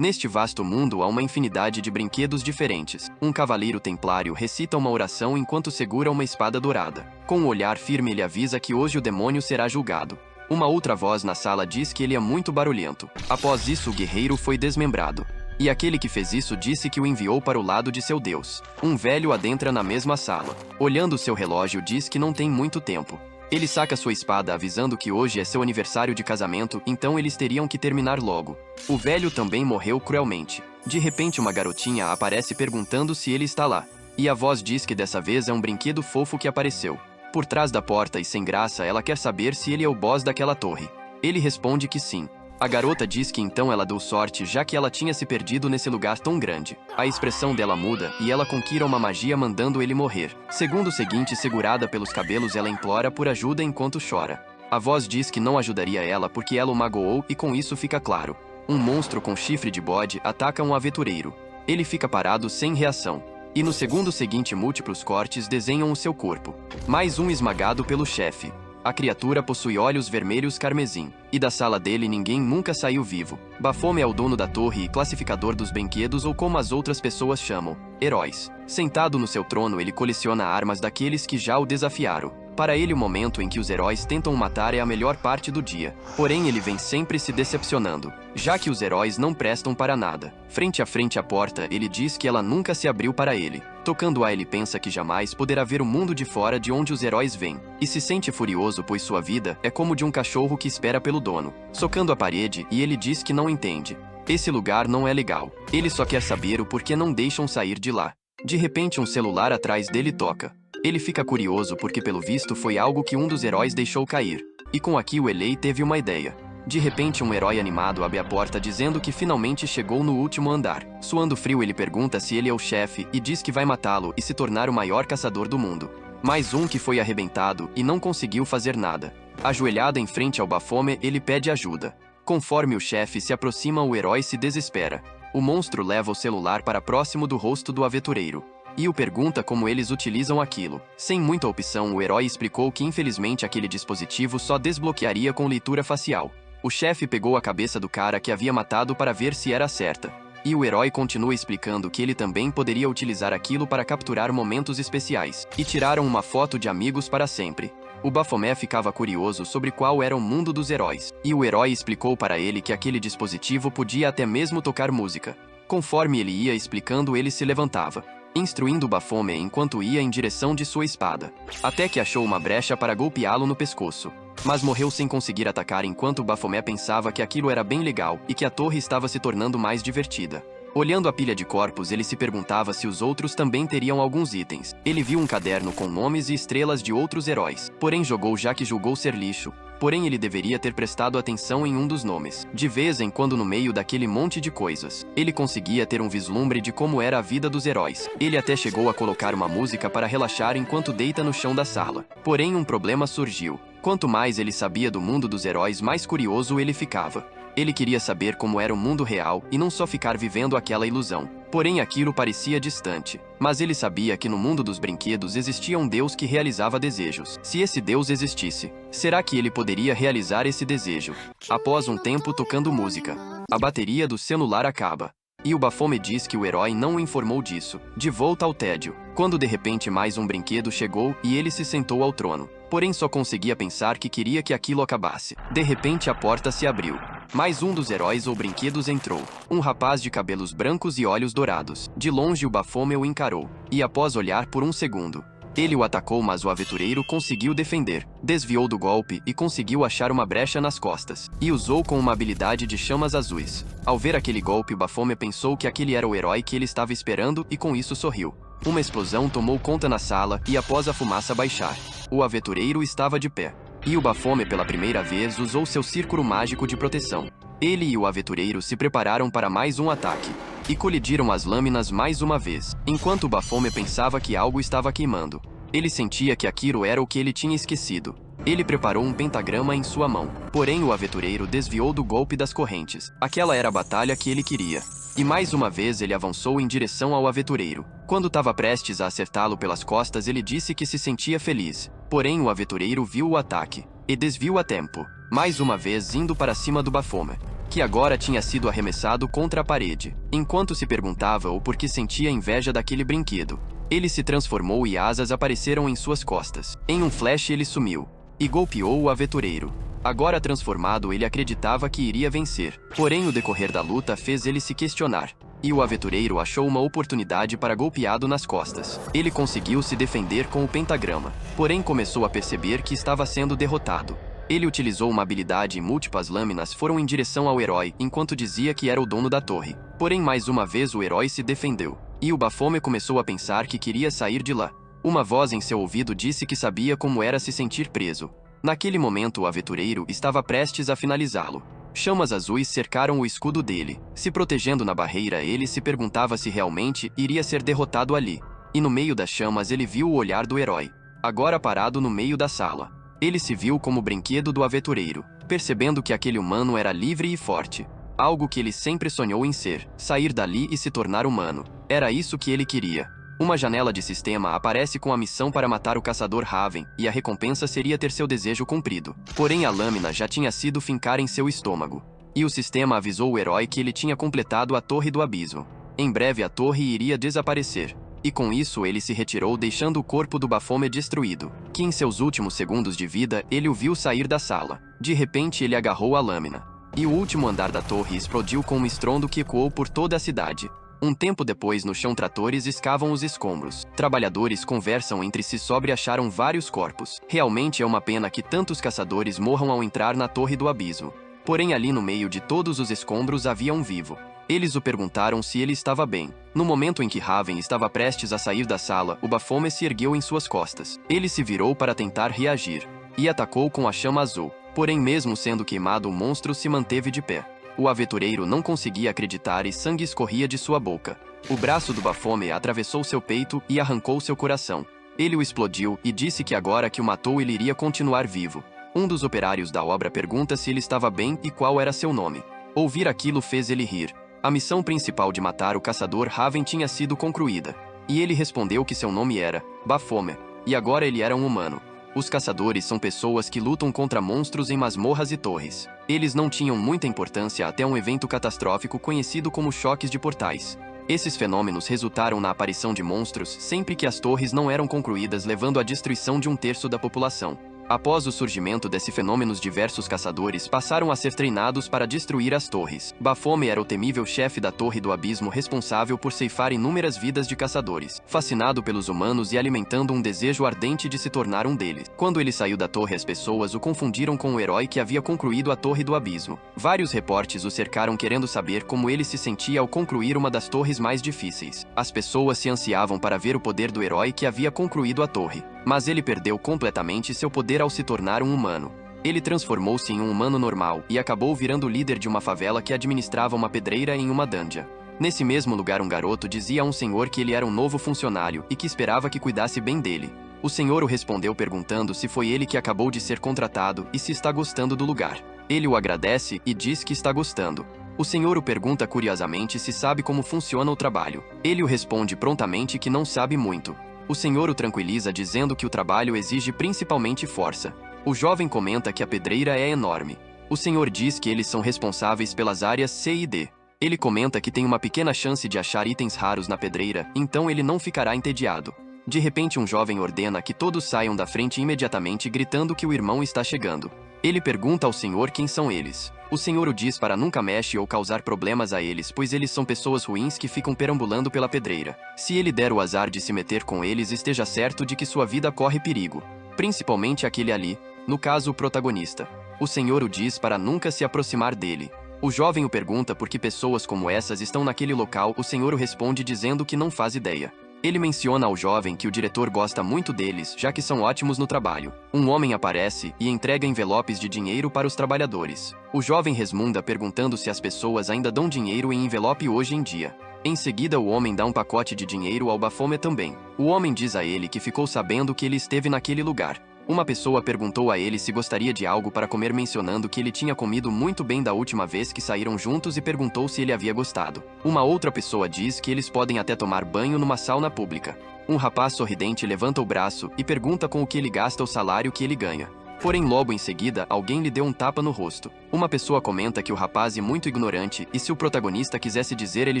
Neste vasto mundo há uma infinidade de brinquedos diferentes. Um cavaleiro templário recita uma oração enquanto segura uma espada dourada. Com um olhar firme ele avisa que hoje o demônio será julgado. Uma outra voz na sala diz que ele é muito barulhento. Após isso o guerreiro foi desmembrado. E aquele que fez isso disse que o enviou para o lado de seu Deus. Um velho adentra na mesma sala. Olhando seu relógio diz que não tem muito tempo. Ele saca sua espada avisando que hoje é seu aniversário de casamento, então eles teriam que terminar logo. O velho também morreu cruelmente. De repente uma garotinha aparece perguntando se ele está lá. E a voz diz que dessa vez é um brinquedo fofo que apareceu. Por trás da porta e sem graça ela quer saber se ele é o boss daquela torre. Ele responde que sim. A garota diz que então ela deu sorte já que ela tinha se perdido nesse lugar tão grande. A expressão dela muda e ela conquista uma magia mandando ele morrer. Segundo seguinte, segurada pelos cabelos, ela implora por ajuda enquanto chora. A voz diz que não ajudaria ela porque ela o magoou e com isso fica claro. Um monstro com chifre de bode ataca um aventureiro. Ele fica parado sem reação. E no segundo seguinte múltiplos cortes desenham o seu corpo. Mais um esmagado pelo chefe. A criatura possui olhos vermelhos carmesim. E da sala dele ninguém nunca saiu vivo. Baphomet é o dono da torre e classificador dos brinquedos ou como as outras pessoas chamam, heróis. Sentado no seu trono ele coleciona armas daqueles que já o desafiaram. Para ele o momento em que os heróis tentam o matar é a melhor parte do dia. Porém ele vem sempre se decepcionando, já que os heróis não prestam para nada. Frente a frente à porta ele diz que ela nunca se abriu para ele. Tocando-a ele pensa que jamais poderá ver o mundo de fora de onde os heróis vêm. E se sente furioso pois sua vida é como de um cachorro que espera pelo dono. Socando a parede e ele diz que não entende. Esse lugar não é legal. Ele só quer saber o porquê não deixam sair de lá. De repente um celular atrás dele toca. Ele fica curioso porque pelo visto foi algo que um dos heróis deixou cair. E com aquilo ele teve uma ideia. De repente um herói animado abre a porta dizendo que finalmente chegou no último andar. Suando frio ele pergunta se ele é o chefe e diz que vai matá-lo e se tornar o maior caçador do mundo. Mais um que foi arrebentado e não conseguiu fazer nada. Ajoelhado em frente ao Baphomet ele pede ajuda. Conforme o chefe se aproxima o herói se desespera. O monstro leva o celular para próximo do rosto do aventureiro. E o pergunta como eles utilizam aquilo. Sem muita opção o herói explicou que infelizmente aquele dispositivo só desbloquearia com leitura facial. O chefe pegou a cabeça do cara que havia matado para ver se era certa. E o herói continua explicando que ele também poderia utilizar aquilo para capturar momentos especiais. E tiraram uma foto de amigos para sempre. O Baphomet ficava curioso sobre qual era o mundo dos heróis. E o herói explicou para ele que aquele dispositivo podia até mesmo tocar música. Conforme ele ia explicando ele se levantava, instruindo o Baphomet enquanto ia em direção de sua espada. Até que achou uma brecha para golpeá-lo no pescoço. Mas morreu sem conseguir atacar enquanto o Baphomet pensava que aquilo era bem legal e que a torre estava se tornando mais divertida. Olhando a pilha de corpos ele se perguntava se os outros também teriam alguns itens. Ele viu um caderno com nomes e estrelas de outros heróis. Porém jogou já que julgou ser lixo. Porém ele deveria ter prestado atenção em um dos nomes. De vez em quando no meio daquele monte de coisas, ele conseguia ter um vislumbre de como era a vida dos heróis. Ele até chegou a colocar uma música para relaxar enquanto deita no chão da sala. Porém um problema surgiu. Quanto mais ele sabia do mundo dos heróis, mais curioso ele ficava. Ele queria saber como era o mundo real e não só ficar vivendo aquela ilusão. Porém aquilo parecia distante. Mas ele sabia que no mundo dos brinquedos existia um Deus que realizava desejos. Se esse Deus existisse, será que ele poderia realizar esse desejo? Após um tempo tocando música, a bateria do celular acaba. E o Baphomet diz que o herói não o informou disso. De volta ao tédio, quando de repente mais um brinquedo chegou e ele se sentou ao trono. Porém só conseguia pensar que queria que aquilo acabasse. De repente a porta se abriu. Mais um dos heróis ou brinquedos entrou. Um rapaz de cabelos brancos e olhos dourados. De longe o Baphomet o encarou. E após olhar por um segundo, ele o atacou mas o aventureiro conseguiu defender. Desviou do golpe e conseguiu achar uma brecha nas costas. E usou com uma habilidade de chamas azuis. Ao ver aquele golpe o Baphomet pensou que aquele era o herói que ele estava esperando e com isso sorriu. Uma explosão tomou conta na sala e após a fumaça baixar, o aventureiro estava de pé. E o Baphomet pela primeira vez usou seu círculo mágico de proteção. Ele e o aventureiro se prepararam para mais um ataque. E colidiram as lâminas mais uma vez. Enquanto o Baphomet pensava que algo estava queimando. Ele sentia que aquilo era o que ele tinha esquecido. Ele preparou um pentagrama em sua mão. Porém o aventureiro desviou do golpe das correntes. Aquela era a batalha que ele queria. E mais uma vez ele avançou em direção ao aventureiro. Quando estava prestes a acertá-lo pelas costas ele disse que se sentia feliz. Porém o aventureiro viu o ataque. E desviou a tempo. Mais uma vez indo para cima do Baphomet. que agora tinha sido arremessado contra a parede. Enquanto se perguntava o porquê sentia inveja daquele brinquedo, ele se transformou e asas apareceram em suas costas. Em um flash ele sumiu e golpeou o aventureiro. Agora transformado, ele acreditava que iria vencer. Porém, o decorrer da luta fez ele se questionar. E o aventureiro achou uma oportunidade para golpeado nas costas. Ele conseguiu se defender com o pentagrama. Porém, começou a perceber que estava sendo derrotado. Ele utilizou uma habilidade e múltiplas lâminas foram em direção ao herói, enquanto dizia que era o dono da torre. Porém, mais uma vez o herói se defendeu. E o Baphomet começou a pensar que queria sair de lá. Uma voz em seu ouvido disse que sabia como era se sentir preso. Naquele momento o aventureiro estava prestes a finalizá-lo. Chamas azuis cercaram o escudo dele. Se protegendo na barreira, ele se perguntava se realmente iria ser derrotado ali. E no meio das chamas ele viu o olhar do herói, agora parado no meio da sala. Ele se viu como o brinquedo do aventureiro, percebendo que aquele humano era livre e forte. Algo que ele sempre sonhou em ser, sair dali e se tornar humano. Era isso que ele queria. Uma janela de sistema aparece com a missão para matar o caçador Raven, e a recompensa seria ter seu desejo cumprido. Porém, a lâmina já tinha sido fincar em seu estômago. E o sistema avisou o herói que ele tinha completado a Torre do Abismo. Em breve a torre iria desaparecer. E com isso ele se retirou, deixando o corpo do Baphomet destruído, que em seus últimos segundos de vida ele o viu sair da sala. De repente ele agarrou a lâmina. E o último andar da torre explodiu com um estrondo que ecoou por toda a cidade. Um tempo depois, no chão, tratores escavam os escombros. Trabalhadores conversam entre si sobre acharam vários corpos. Realmente é uma pena que tantos caçadores morram ao entrar na Torre do Abismo. Porém, ali no meio de todos os escombros havia um vivo. Eles o perguntaram se ele estava bem. No momento em que Raven estava prestes a sair da sala, o Baphomet se ergueu em suas costas. Ele se virou para tentar reagir e atacou com a chama azul. Porém, mesmo sendo queimado, o monstro se manteve de pé. O aventureiro não conseguia acreditar e sangue escorria de sua boca. O braço do Baphomet atravessou seu peito e arrancou seu coração. Ele o explodiu e disse que agora que o matou ele iria continuar vivo. Um dos operários da obra pergunta se ele estava bem e qual era seu nome. Ouvir aquilo fez ele rir. A missão principal de matar o caçador Raven tinha sido concluída. E ele respondeu que seu nome era Baphomet. E agora ele era um humano. Os caçadores são pessoas que lutam contra monstros em masmorras e torres. Eles não tinham muita importância até um evento catastrófico conhecido como choques de portais. Esses fenômenos resultaram na aparição de monstros sempre que as torres não eram concluídas, levando à destruição de um terço da população. Após o surgimento desse fenômeno, diversos caçadores passaram a ser treinados para destruir as torres. Baphomet era o temível chefe da Torre do Abismo, responsável por ceifar inúmeras vidas de caçadores, fascinado pelos humanos e alimentando um desejo ardente de se tornar um deles. Quando ele saiu da torre, as pessoas o confundiram com o herói que havia concluído a Torre do Abismo. Vários repórteres o cercaram querendo saber como ele se sentia ao concluir uma das torres mais difíceis. As pessoas se ansiavam para ver o poder do herói que havia concluído a torre. Mas ele perdeu completamente seu poder ao se tornar um humano. Ele transformou-se em um humano normal e acabou virando líder de uma favela que administrava uma pedreira em uma dungeon. Nesse mesmo lugar, um garoto dizia a um senhor que ele era um novo funcionário e que esperava que cuidasse bem dele. O senhor o respondeu perguntando se foi ele que acabou de ser contratado e se está gostando do lugar. Ele o agradece e diz que está gostando. O senhor o pergunta curiosamente se sabe como funciona o trabalho. Ele o responde prontamente que não sabe muito. O senhor o tranquiliza dizendo que o trabalho exige principalmente força. O jovem comenta que a pedreira é enorme. O senhor diz que eles são responsáveis pelas áreas C e D. Ele comenta que tem uma pequena chance de achar itens raros na pedreira, então ele não ficará entediado. De repente, um jovem ordena que todos saiam da frente imediatamente, gritando que o irmão está chegando. Ele pergunta ao senhor quem são eles. O senhor o diz para nunca mexe ou causar problemas a eles, pois eles são pessoas ruins que ficam perambulando pela pedreira. Se ele der o azar de se meter com eles, esteja certo de que sua vida corre perigo. Principalmente aquele ali, no caso o protagonista. O senhor o diz para nunca se aproximar dele. O jovem o pergunta por que pessoas como essas estão naquele local. O senhor o responde dizendo que não faz ideia. Ele menciona ao jovem que o diretor gosta muito deles, já que são ótimos no trabalho. Um homem aparece e entrega envelopes de dinheiro para os trabalhadores. O jovem resmunga perguntando se as pessoas ainda dão dinheiro em envelope hoje em dia. Em seguida, o homem dá um pacote de dinheiro ao Baphomet também. O homem diz a ele que ficou sabendo que ele esteve naquele lugar. Uma pessoa perguntou a ele se gostaria de algo para comer, mencionando que ele tinha comido muito bem da última vez que saíram juntos, e perguntou se ele havia gostado. Uma outra pessoa diz que eles podem até tomar banho numa sauna pública. Um rapaz sorridente levanta o braço e pergunta com o que ele gasta o salário que ele ganha. Porém logo em seguida, alguém lhe deu um tapa no rosto. Uma pessoa comenta que o rapaz é muito ignorante e se o protagonista quisesse dizer ele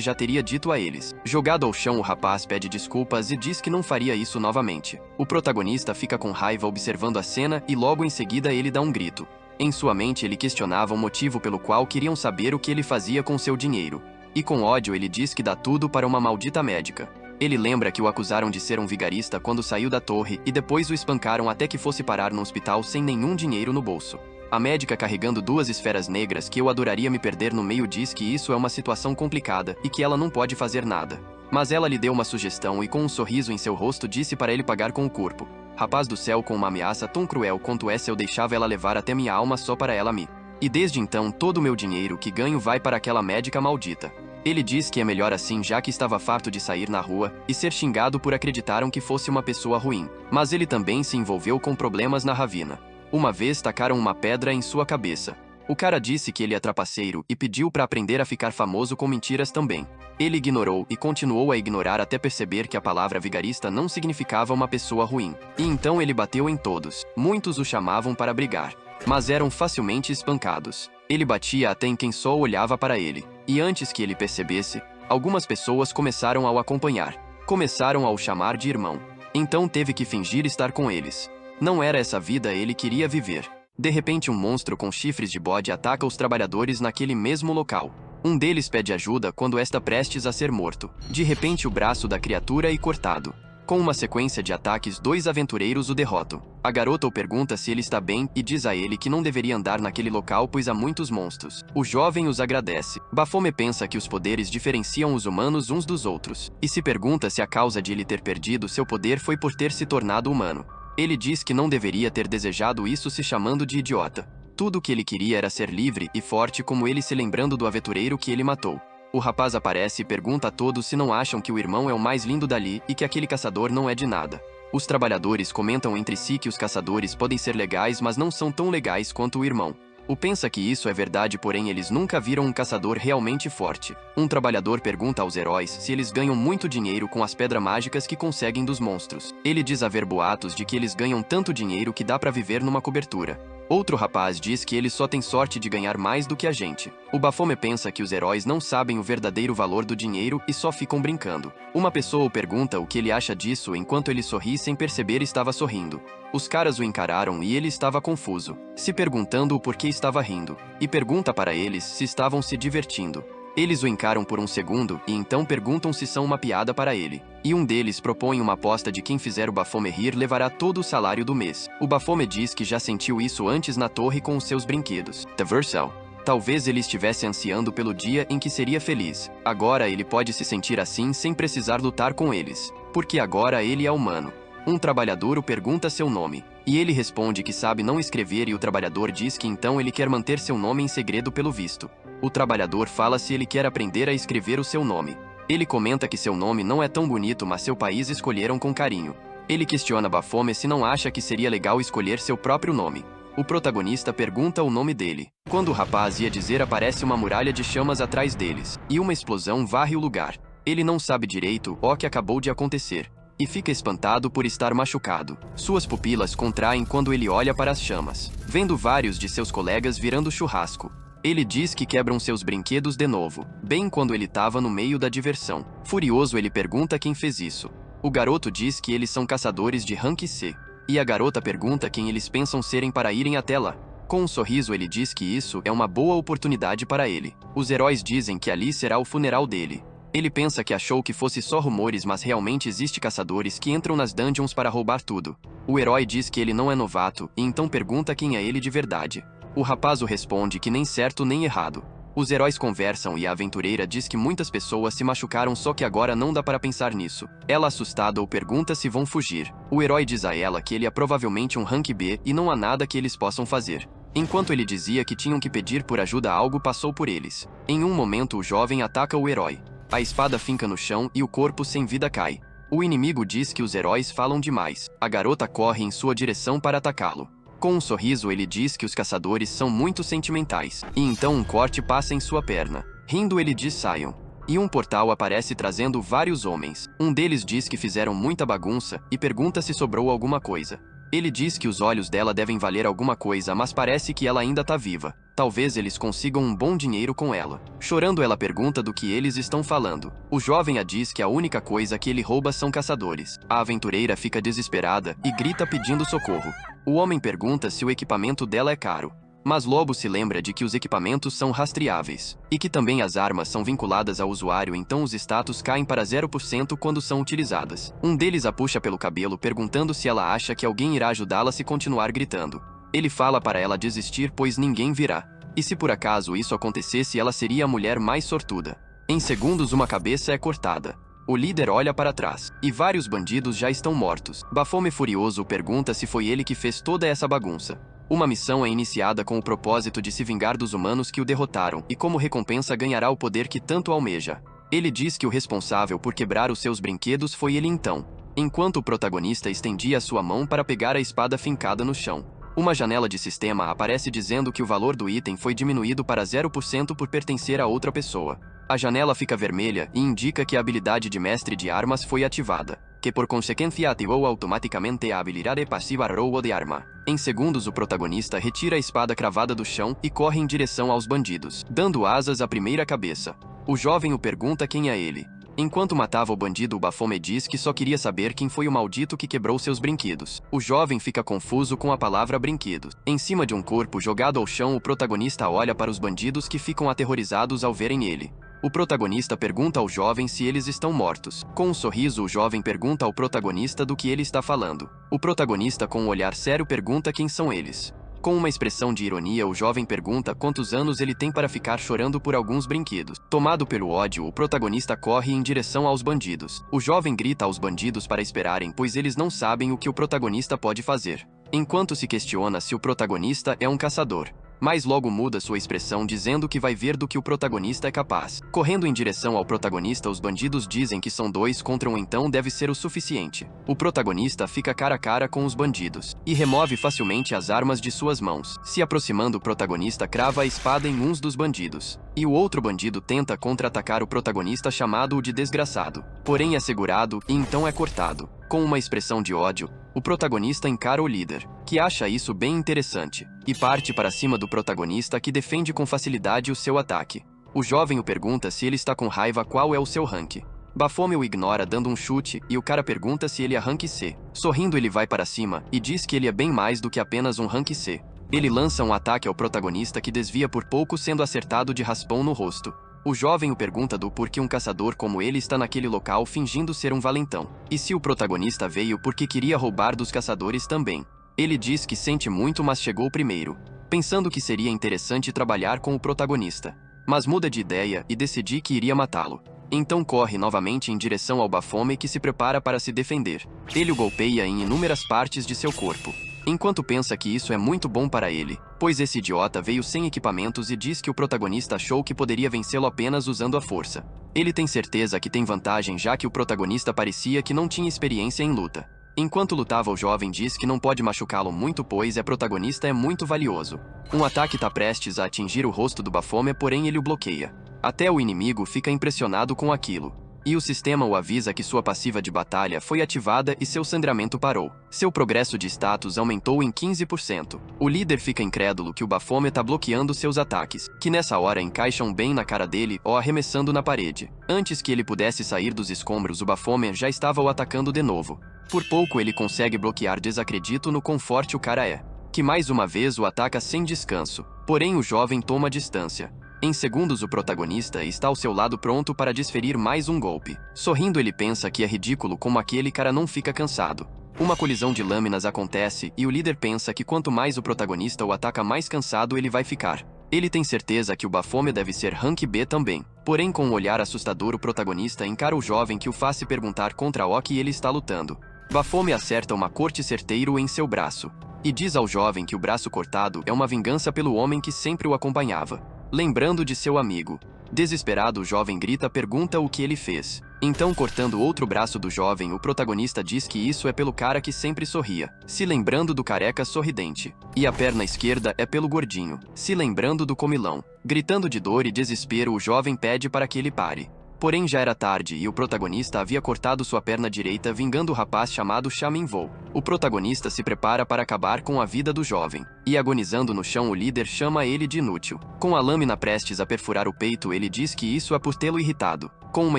já teria dito a eles. Jogado ao chão, o rapaz pede desculpas e diz que não faria isso novamente. O protagonista fica com raiva observando a cena e logo em seguida ele dá um grito. Em sua mente ele questionava o motivo pelo qual queriam saber o que ele fazia com seu dinheiro. E com ódio ele diz que dá tudo para uma maldita médica. Ele lembra que o acusaram de ser um vigarista quando saiu da torre e depois o espancaram até que fosse parar no hospital sem nenhum dinheiro no bolso. A médica carregando 2 esferas negras que eu adoraria me perder no meio diz que isso é uma situação complicada e que ela não pode fazer nada. Mas ela lhe deu uma sugestão e com um sorriso em seu rosto disse para ele pagar com o corpo. Rapaz do céu, com uma ameaça tão cruel quanto essa eu deixava ela levar até minha alma só para ela me. E desde então todo o meu dinheiro que ganho vai para aquela médica maldita. Ele diz que é melhor assim já que estava farto de sair na rua e ser xingado por acreditaram que fosse uma pessoa ruim. Mas ele também se envolveu com problemas na ravina. Uma vez tacaram uma pedra em sua cabeça. O cara disse que ele é trapaceiro e pediu para aprender a ficar famoso com mentiras também. Ele ignorou e continuou a ignorar até perceber que a palavra vigarista não significava uma pessoa ruim. E então ele bateu em todos. Muitos o chamavam para brigar, mas eram facilmente espancados. Ele batia até em quem só olhava para ele. E antes que ele percebesse, algumas pessoas começaram a o acompanhar. Começaram a o chamar de irmão. Então teve que fingir estar com eles. Não era essa vida ele queria viver. De repente um monstro com chifres de bode ataca os trabalhadores naquele mesmo local. Um deles pede ajuda quando está prestes a ser morto. De repente o braço da criatura é cortado. Com uma sequência de ataques, 2 aventureiros o derrotam. A garota o pergunta se ele está bem e diz a ele que não deveria andar naquele local pois há muitos monstros. O jovem os agradece. Baphomet pensa que os poderes diferenciam os humanos uns dos outros, e se pergunta se a causa de ele ter perdido seu poder foi por ter se tornado humano. Ele diz que não deveria ter desejado isso se chamando de idiota. Tudo o que ele queria era ser livre e forte como ele se lembrando do aventureiro que ele matou. O rapaz aparece e pergunta a todos se não acham que o irmão é o mais lindo dali e que aquele caçador não é de nada. Os trabalhadores comentam entre si que os caçadores podem ser legais mas não são tão legais quanto o irmão. O pensa que isso é verdade, porém eles nunca viram um caçador realmente forte. Um trabalhador pergunta aos heróis se eles ganham muito dinheiro com as pedras mágicas que conseguem dos monstros. Ele diz haver boatos de que eles ganham tanto dinheiro que dá para viver numa cobertura. Outro rapaz diz que ele só tem sorte de ganhar mais do que a gente. O Baphomet pensa que os heróis não sabem o verdadeiro valor do dinheiro e só ficam brincando. Uma pessoa o pergunta o que ele acha disso enquanto ele sorri sem perceber estava sorrindo. Os caras o encararam e ele estava confuso, se perguntando o porquê estava rindo, e pergunta para eles se estavam se divertindo. Eles o encaram por um segundo e então perguntam se são uma piada para ele. E um deles propõe uma aposta de quem fizer o Baphomet rir levará todo o salário do mês. O Baphomet diz que já sentiu isso antes na torre com os seus brinquedos. The Versal. Talvez ele estivesse ansiando pelo dia em que seria feliz. Agora ele pode se sentir assim sem precisar lutar com eles, porque agora ele é humano. Um trabalhador o pergunta seu nome, e ele responde que sabe não escrever e o trabalhador diz que então ele quer manter seu nome em segredo pelo visto. O trabalhador fala se ele quer aprender a escrever o seu nome. Ele comenta que seu nome não é tão bonito mas seu país escolheram com carinho. Ele questiona Baphomet se não acha que seria legal escolher seu próprio nome. O protagonista pergunta o nome dele. Quando o rapaz ia dizer aparece uma muralha de chamas atrás deles, e uma explosão varre o lugar. Ele não sabe direito o que acabou de acontecer. E fica espantado por estar machucado. Suas pupilas contraem quando ele olha para as chamas, vendo vários de seus colegas virando churrasco. Ele diz que quebram seus brinquedos de novo, bem quando ele estava no meio da diversão. Furioso ele pergunta quem fez isso. O garoto diz que eles são caçadores de rank C. E a garota pergunta quem eles pensam serem para irem até lá. Com um sorriso ele diz que isso é uma boa oportunidade para ele. Os heróis dizem que ali será o funeral dele. Ele pensa que achou que fosse só rumores mas realmente existe caçadores que entram nas dungeons para roubar tudo. O herói diz que ele não é novato e então pergunta quem é ele de verdade. O rapaz o responde que nem certo nem errado. Os heróis conversam e a aventureira diz que muitas pessoas se machucaram só que agora não dá para pensar nisso. Ela assustada o pergunta se vão fugir. O herói diz a ela que ele é provavelmente um rank B e não há nada que eles possam fazer. Enquanto ele dizia que tinham que pedir por ajuda algo passou por eles. Em um momento o jovem ataca o herói. A espada finca no chão e o corpo sem vida cai. O inimigo diz que os heróis falam demais. A garota corre em sua direção para atacá-lo. Com um sorriso ele diz que os caçadores são muito sentimentais. E então um corte passa em sua perna. Rindo ele diz saiam. E um portal aparece trazendo vários homens. Um deles diz que fizeram muita bagunça e pergunta se sobrou alguma coisa. Ele diz que os olhos dela devem valer alguma coisa, mas parece que ela ainda tá viva. Talvez eles consigam um bom dinheiro com ela. Chorando, ela pergunta do que eles estão falando. O jovem a diz que a única coisa que ele rouba são caçadores. A aventureira fica desesperada e grita pedindo socorro. O homem pergunta se o equipamento dela é caro. Mas logo se lembra de que os equipamentos são rastreáveis, e que também as armas são vinculadas ao usuário, então os status caem para 0% quando são utilizadas. Um deles a puxa pelo cabelo perguntando se ela acha que alguém irá ajudá-la se continuar gritando. Ele fala para ela desistir, pois ninguém virá. E se por acaso isso acontecesse, ela seria a mulher mais sortuda. Em segundos uma cabeça é cortada. O líder olha para trás, e vários bandidos já estão mortos. Baphomet furioso pergunta se foi ele que fez toda essa bagunça. Uma missão é iniciada com o propósito de se vingar dos humanos que o derrotaram, e como recompensa ganhará o poder que tanto almeja. Ele diz que o responsável por quebrar os seus brinquedos foi ele então, enquanto o protagonista estendia sua mão para pegar a espada fincada no chão. Uma janela de sistema aparece dizendo que o valor do item foi diminuído para 0% por pertencer a outra pessoa. A janela fica vermelha e indica que a habilidade de mestre de armas foi ativada, que por consequência ativou automaticamente a habilidade passiva roubo de arma. Em segundos o protagonista retira a espada cravada do chão e corre em direção aos bandidos, dando asas à primeira cabeça. O jovem o pergunta quem é ele. Enquanto matava o bandido, o Baphomet diz que só queria saber quem foi o maldito que quebrou seus brinquedos. O jovem fica confuso com a palavra brinquedos. Em cima de um corpo jogado ao chão, o protagonista olha para os bandidos que ficam aterrorizados ao verem ele. O protagonista pergunta ao jovem se eles estão mortos. Com um sorriso, o jovem pergunta ao protagonista do que ele está falando. O protagonista, com um olhar sério, pergunta quem são eles. Com uma expressão de ironia, o jovem pergunta quantos anos ele tem para ficar chorando por alguns brinquedos. Tomado pelo ódio, o protagonista corre em direção aos bandidos. O jovem grita aos bandidos para esperarem, pois eles não sabem o que o protagonista pode fazer. Enquanto se questiona se o protagonista é um caçador. Mas logo muda sua expressão dizendo que vai ver do que o protagonista é capaz. Correndo em direção ao protagonista, os bandidos dizem que são 2 contra 1, então deve ser o suficiente. O protagonista fica cara a cara com os bandidos e remove facilmente as armas de suas mãos. Se aproximando, o protagonista crava a espada em uns dos bandidos. E o outro bandido tenta contra-atacar o protagonista, chamado-o de desgraçado. Porém é segurado e então é cortado. Com uma expressão de ódio, o protagonista encara o líder, que acha isso bem interessante, e parte para cima do protagonista, que defende com facilidade o seu ataque. O jovem o pergunta se ele está com raiva, qual é o seu rank. Baphomet o ignora dando um chute, e o cara pergunta se ele é rank C. Sorrindo, ele vai para cima e diz que ele é bem mais do que apenas um rank C. Ele lança um ataque ao protagonista, que desvia por pouco, sendo acertado de raspão no rosto. O jovem o pergunta do porquê um caçador como ele está naquele local fingindo ser um valentão. E se o protagonista veio porque queria roubar dos caçadores também. Ele diz que sente muito, mas chegou primeiro, pensando que seria interessante trabalhar com o protagonista. Mas muda de ideia e decide que iria matá-lo. Então corre novamente em direção ao Baphomet, que se prepara para se defender. Ele o golpeia em inúmeras partes de seu corpo, enquanto pensa que isso é muito bom para ele, pois esse idiota veio sem equipamentos e diz que o protagonista achou que poderia vencê-lo apenas usando a força. Ele tem certeza que tem vantagem, já que o protagonista parecia que não tinha experiência em luta. Enquanto lutava, o jovem diz que não pode machucá-lo muito, pois o protagonista é muito valioso. Um ataque está prestes a atingir o rosto do Baphomet, porém ele o bloqueia. Até o inimigo fica impressionado com aquilo. E o sistema o avisa que sua passiva de batalha foi ativada e seu sangramento parou. Seu progresso de status aumentou em 15%. O líder fica incrédulo que o Baphomet está bloqueando seus ataques, que nessa hora encaixam bem na cara dele ou arremessando na parede. Antes que ele pudesse sair dos escombros, o Baphomet já estava o atacando de novo. Por pouco ele consegue bloquear. Desacredito no quão forte o cara é, que mais uma vez o ataca sem descanso. Porém o jovem toma distância. Em segundos o protagonista está ao seu lado, pronto para desferir mais um golpe. Sorrindo, ele pensa que é ridículo como aquele cara não fica cansado. Uma colisão de lâminas acontece e o líder pensa que quanto mais o protagonista o ataca, mais cansado ele vai ficar. Ele tem certeza que o Baphomet deve ser rank B também. Porém, com um olhar assustador, o protagonista encara o jovem, que o faz se perguntar contra o que ele está lutando. Baphomet acerta uma corte certeiro em seu braço e diz ao jovem que o braço cortado é uma vingança pelo homem que sempre o acompanhava, lembrando de seu amigo. Desesperado, o jovem grita, pergunta o que ele fez. Então, cortando outro braço do jovem, o protagonista diz que isso é pelo cara que sempre sorria, se lembrando do careca sorridente. E a perna esquerda é pelo gordinho, se lembrando do comilão. Gritando de dor e desespero, o jovem pede para que ele pare. Porém já era tarde e o protagonista havia cortado sua perna direita vingando o rapaz chamado Chaminvou. O protagonista se prepara para acabar com a vida do jovem. E agonizando no chão o líder chama ele de inútil. Com a lâmina prestes a perfurar o peito ele diz que isso é por tê-lo irritado. Com uma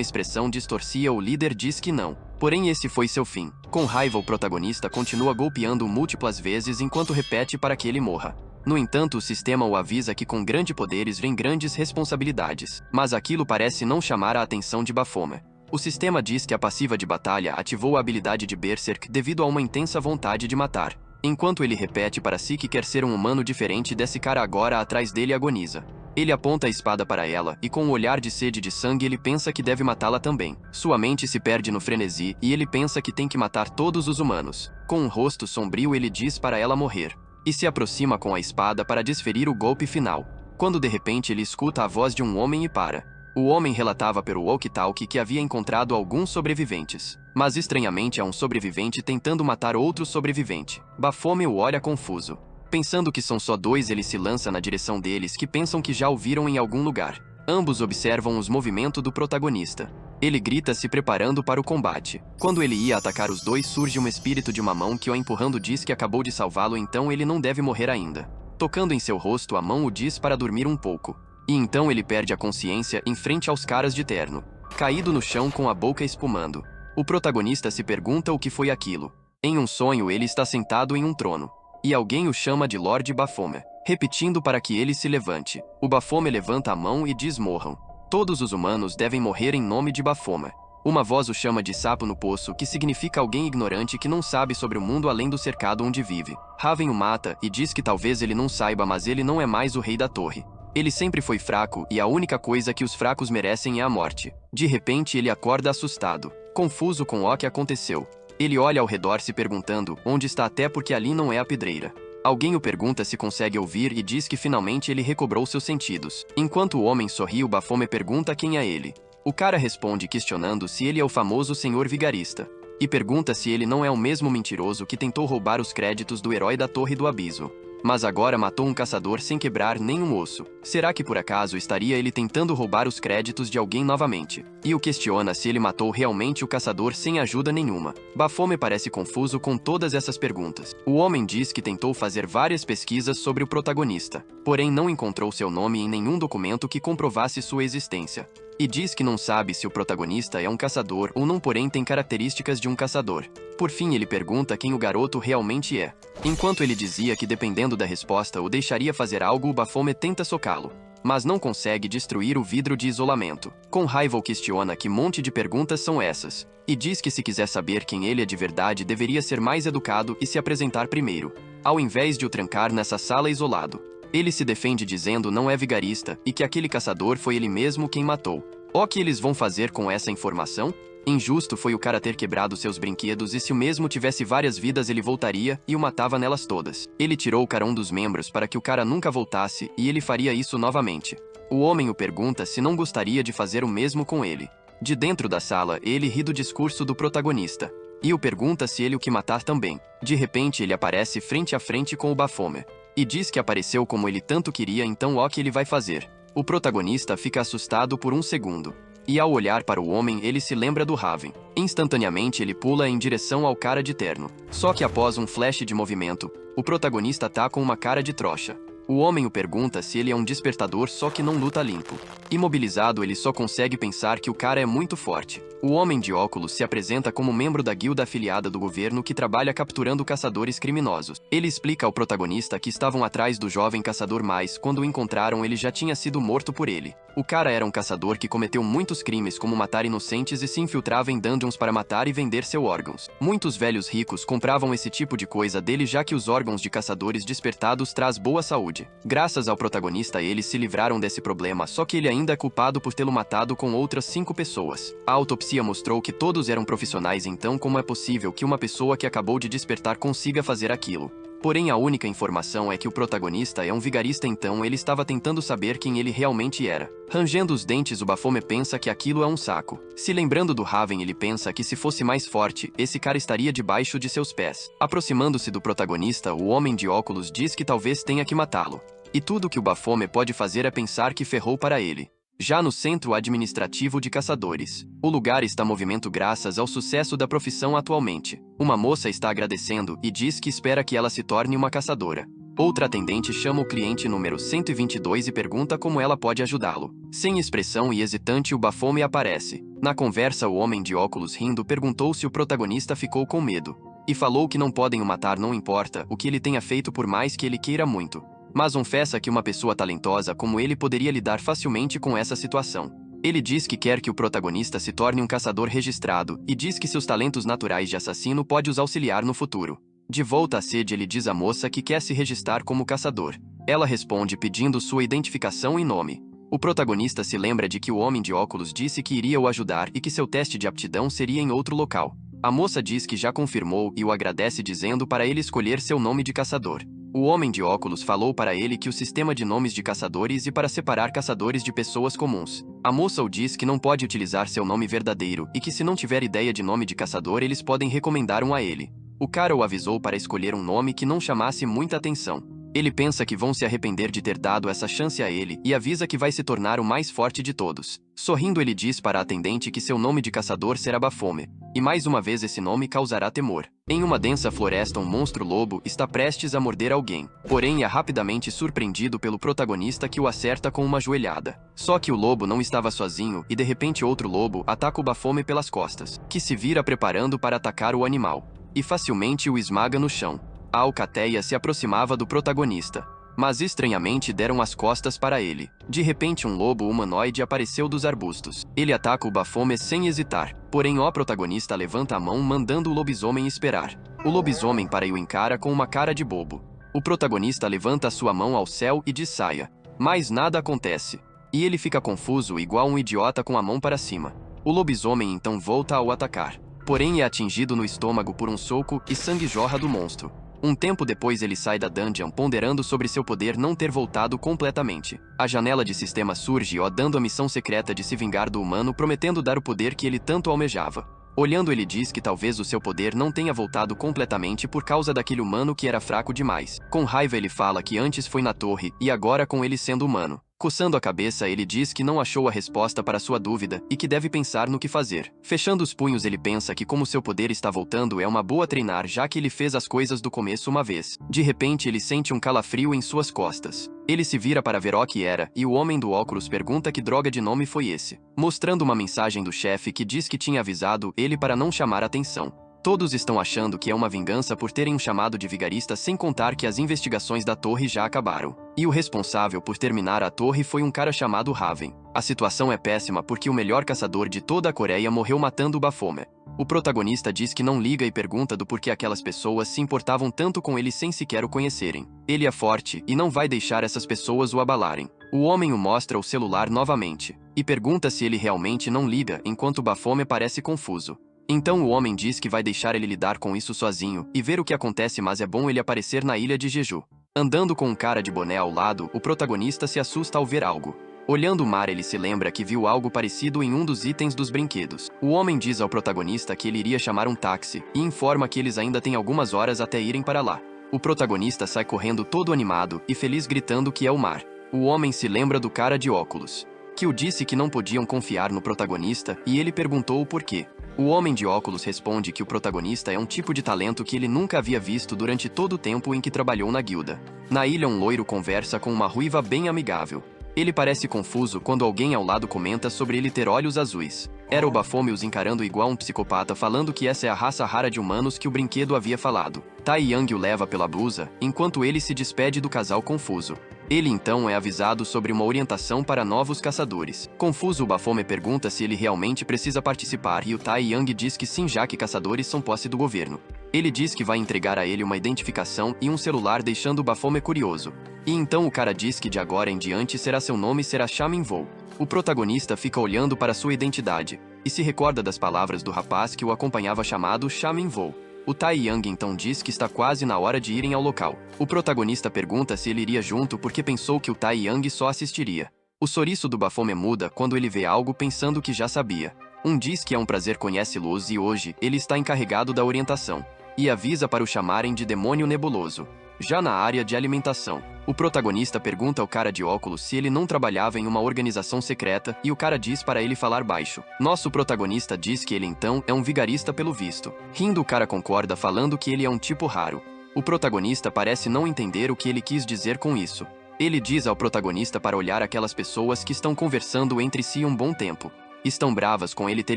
expressão distorcida o líder diz que não. Porém esse foi seu fim. Com raiva o protagonista continua golpeando-o múltiplas vezes enquanto repete para que ele morra. No entanto, o sistema o avisa que com grandes poderes vem grandes responsabilidades. Mas aquilo parece não chamar a atenção de Baphomet. O sistema diz que a passiva de batalha ativou a habilidade de Berserk devido a uma intensa vontade de matar. Enquanto ele repete para si que quer ser um humano diferente desse cara agora atrás dele agoniza. Ele aponta a espada para ela e com um olhar de sede de sangue ele pensa que deve matá-la também. Sua mente se perde no frenesi e ele pensa que tem que matar todos os humanos. Com um rosto sombrio ele diz para ela morrer. E se aproxima com a espada para desferir o golpe final. Quando de repente ele escuta a voz de um homem e para. O homem relatava pelo walkie-talkie que havia encontrado alguns sobreviventes. Mas estranhamente é um sobrevivente tentando matar outro sobrevivente. Baphomet o olha confuso. Pensando que são só dois ele se lança na direção deles que pensam que já o viram em algum lugar. Ambos observam os movimentos do protagonista. Ele grita se preparando para o combate. Quando ele ia atacar os dois surge um espírito de uma mão que o empurrando diz que acabou de salvá-lo então ele não deve morrer ainda. Tocando em seu rosto a mão o diz para dormir um pouco. E então ele perde a consciência em frente aos caras de terno. Caído no chão com a boca espumando. O protagonista se pergunta o que foi aquilo. Em um sonho ele está sentado em um trono. E alguém o chama de Lord Baphomet. Repetindo para que ele se levante. O Baphomet levanta a mão e diz morram. Todos os humanos devem morrer em nome de Baphomet. Uma voz o chama de sapo no poço, que significa alguém ignorante que não sabe sobre o mundo além do cercado onde vive. Raven o mata e diz que talvez ele não saiba, mas ele não é mais o rei da torre. Ele sempre foi fraco e a única coisa que os fracos merecem é a morte. De repente ele acorda assustado, confuso com o que aconteceu. Ele olha ao redor se perguntando onde está até porque ali não é a pedreira. Alguém o pergunta se consegue ouvir e diz que finalmente ele recobrou seus sentidos. Enquanto o homem sorri, o Baphomet pergunta quem é ele. O cara responde questionando se ele é o famoso Senhor Vigarista. E pergunta se ele não é o mesmo mentiroso que tentou roubar os créditos do herói da Torre do Abismo. Mas agora matou um caçador sem quebrar nenhum osso. Será que por acaso estaria ele tentando roubar os créditos de alguém novamente? E o questiona se ele matou realmente o caçador sem ajuda nenhuma. Baphomet parece confuso com todas essas perguntas. O homem diz que tentou fazer várias pesquisas sobre o protagonista, porém não encontrou seu nome em nenhum documento que comprovasse sua existência. E diz que não sabe se o protagonista é um caçador ou não, porém tem características de um caçador. Por fim ele pergunta quem o garoto realmente é. Enquanto ele dizia que dependendo da resposta o deixaria fazer algo, o Baphomet tenta socá-lo, mas não consegue destruir o vidro de isolamento. Com raiva o questiona que monte de perguntas são essas, e diz que se quiser saber quem ele é de verdade deveria ser mais educado e se apresentar primeiro, ao invés de o trancar nessa sala isolado. Ele se defende dizendo não é vigarista e que aquele caçador foi ele mesmo quem matou. O que eles vão fazer com essa informação? Injusto foi o cara ter quebrado seus brinquedos e se o mesmo tivesse várias vidas ele voltaria e o matava nelas todas. Ele tirou o cara um dos membros para que o cara nunca voltasse e ele faria isso novamente. O homem o pergunta se não gostaria de fazer o mesmo com ele. De dentro da sala, ele ri do discurso do protagonista. E o pergunta se ele o que matar também. De repente ele aparece frente a frente com o Baphomet. E diz que apareceu como ele tanto queria, então o que ele vai fazer? O protagonista fica assustado por um segundo. E ao olhar para o homem ele se lembra do Raven. Instantaneamente ele pula em direção ao cara de terno. Só que após um flash de movimento, o protagonista tá com uma cara de trouxa. O homem o pergunta se ele é um despertador só que não luta limpo. Imobilizado ele só consegue pensar que o cara é muito forte. O homem de óculos se apresenta como membro da guilda afiliada do governo que trabalha capturando caçadores criminosos. Ele explica ao protagonista que estavam atrás do jovem caçador, mas quando o encontraram ele já tinha sido morto por ele. O cara era um caçador que cometeu muitos crimes como matar inocentes e se infiltrava em dungeons para matar e vender seus órgãos. Muitos velhos ricos compravam esse tipo de coisa dele já que os órgãos de caçadores despertados traz boa saúde. Graças ao protagonista eles se livraram desse problema, só que ele ainda é culpado por tê-lo matado com outras 5 pessoas. A autopsia mostrou que todos eram profissionais, então como é possível que uma pessoa que acabou de despertar consiga fazer aquilo? Porém a única informação é que o protagonista é um vigarista, então ele estava tentando saber quem ele realmente era. Rangendo os dentes o Baphomet pensa que aquilo é um saco. Se lembrando do Raven ele pensa que se fosse mais forte, esse cara estaria debaixo de seus pés. Aproximando-se do protagonista, o homem de óculos diz que talvez tenha que matá-lo. E tudo que o Baphomet pode fazer é pensar que ferrou para ele. Já no Centro Administrativo de Caçadores, o lugar está movimento graças ao sucesso da profissão atualmente. Uma moça está agradecendo e diz que espera que ela se torne uma caçadora. Outra atendente chama o cliente número 122 e pergunta como ela pode ajudá-lo. Sem expressão e hesitante, o Baphomet aparece. Na conversa, o homem de óculos rindo perguntou se o protagonista ficou com medo. E falou que não podem o matar, não importa o que ele tenha feito, por mais que ele queira muito. Mas confessa que uma pessoa talentosa como ele poderia lidar facilmente com essa situação. Ele diz que quer que o protagonista se torne um caçador registrado e diz que seus talentos naturais de assassino podem os auxiliar no futuro. De volta à sede, ele diz à moça que quer se registrar como caçador. Ela responde pedindo sua identificação e nome. O protagonista se lembra de que o homem de óculos disse que iria o ajudar e que seu teste de aptidão seria em outro local. A moça diz que já confirmou e o agradece, dizendo para ele escolher seu nome de caçador. O homem de óculos falou para ele que o sistema de nomes de caçadores e para separar caçadores de pessoas comuns. A moça o diz que não pode utilizar seu nome verdadeiro e que se não tiver ideia de nome de caçador, eles podem recomendar um a ele. O cara o avisou para escolher um nome que não chamasse muita atenção. Ele pensa que vão se arrepender de ter dado essa chance a ele e avisa que vai se tornar o mais forte de todos. Sorrindo, ele diz para a atendente que seu nome de caçador será Baphomet. E mais uma vez esse nome causará temor. Em uma densa floresta, um monstro-lobo está prestes a morder alguém. Porém, é rapidamente surpreendido pelo protagonista, que o acerta com uma joelhada. Só que o lobo não estava sozinho e de repente outro lobo ataca o Baphomet pelas costas, que se vira preparando para atacar o animal. E facilmente o esmaga no chão. A alcateia se aproximava do protagonista, mas estranhamente deram as costas para ele. De repente, um lobo humanoide apareceu dos arbustos. Ele ataca o Baphomet sem hesitar, porém o protagonista levanta a mão, mandando o lobisomem esperar. O lobisomem para e o encara com uma cara de bobo. O protagonista levanta sua mão ao céu e diz saia. Mas nada acontece. E ele fica confuso, igual um idiota com a mão para cima. O lobisomem então volta ao atacar. Porém é atingido no estômago por um soco e sangue jorra do monstro. Um tempo depois, ele sai da dungeon ponderando sobre seu poder não ter voltado completamente. A janela de sistema surge, dando a missão secreta de se vingar do humano, prometendo dar o poder que ele tanto almejava. Olhando, ele diz que talvez o seu poder não tenha voltado completamente por causa daquele humano que era fraco demais. Com raiva, ele fala que antes foi na torre e agora com ele sendo humano. Coçando a cabeça, ele diz que não achou a resposta para sua dúvida e que deve pensar no que fazer. Fechando os punhos, ele pensa que como seu poder está voltando, é uma boa treinar, já que ele fez as coisas do começo uma vez. De repente, ele sente um calafrio em suas costas. Ele se vira para ver o que era, e o homem do óculos pergunta que droga de nome foi esse, mostrando uma mensagem do chefe que diz que tinha avisado ele para não chamar atenção. Todos estão achando que é uma vingança por terem um chamado de vigarista, sem contar que as investigações da torre já acabaram. E o responsável por terminar a torre foi um cara chamado Raven. A situação é péssima porque o melhor caçador de toda a Coreia morreu matando o Baphomet. O protagonista diz que não liga e pergunta do porquê aquelas pessoas se importavam tanto com ele sem sequer o conhecerem. Ele é forte e não vai deixar essas pessoas o abalarem. O homem o mostra o celular novamente e pergunta se ele realmente não liga, enquanto o Baphomet parece confuso. Então o homem diz que vai deixar ele lidar com isso sozinho e ver o que acontece, mas é bom ele aparecer na ilha de Jeju. Andando com um cara de boné ao lado, o protagonista se assusta ao ver algo. Olhando o mar, ele se lembra que viu algo parecido em um dos itens dos brinquedos. O homem diz ao protagonista que ele iria chamar um táxi e informa que eles ainda têm algumas horas até irem para lá. O protagonista sai correndo todo animado e feliz, gritando que é o mar. O homem se lembra do cara de óculos, que o disse que não podiam confiar no protagonista, e ele perguntou o porquê. O homem de óculos responde que o protagonista é um tipo de talento que ele nunca havia visto durante todo o tempo em que trabalhou na guilda. Na ilha, um loiro conversa com uma ruiva bem amigável. Ele parece confuso quando alguém ao lado comenta sobre ele ter olhos azuis. Era o Baphomet os encarando igual um psicopata, falando que essa é a raça rara de humanos que o brinquedo havia falado. Tai Yang o leva pela blusa, enquanto ele se despede do casal confuso. Ele então é avisado sobre uma orientação para novos caçadores. Confuso, o Baphomet pergunta se ele realmente precisa participar e o Tai Yang diz que sim, já que caçadores são posse do governo. Ele diz que vai entregar a ele uma identificação e um celular, deixando o Baphomet curioso. E então o cara diz que de agora em diante seu nome será Shamin Vo. O protagonista fica olhando para sua identidade e se recorda das palavras do rapaz que o acompanhava, chamado Shamin Vo. O Tai Yang então diz que está quase na hora de irem ao local. O protagonista pergunta se ele iria junto porque pensou que o Tai Yang só assistiria. O sorriso do Baphomet muda quando ele vê algo, pensando que já sabia. Um diz que é um prazer, conhece Luz e hoje ele está encarregado da orientação. E avisa para o chamarem de demônio nebuloso. Já na área de alimentação, o protagonista pergunta ao cara de óculos se ele não trabalhava em uma organização secreta e o cara diz para ele falar baixo. Nosso protagonista diz que ele então é um vigarista pelo visto. Rindo, o cara concorda falando que ele é um tipo raro. O protagonista parece não entender o que ele quis dizer com isso. Ele diz ao protagonista para olhar aquelas pessoas que estão conversando entre si um bom tempo. Estão bravas com ele ter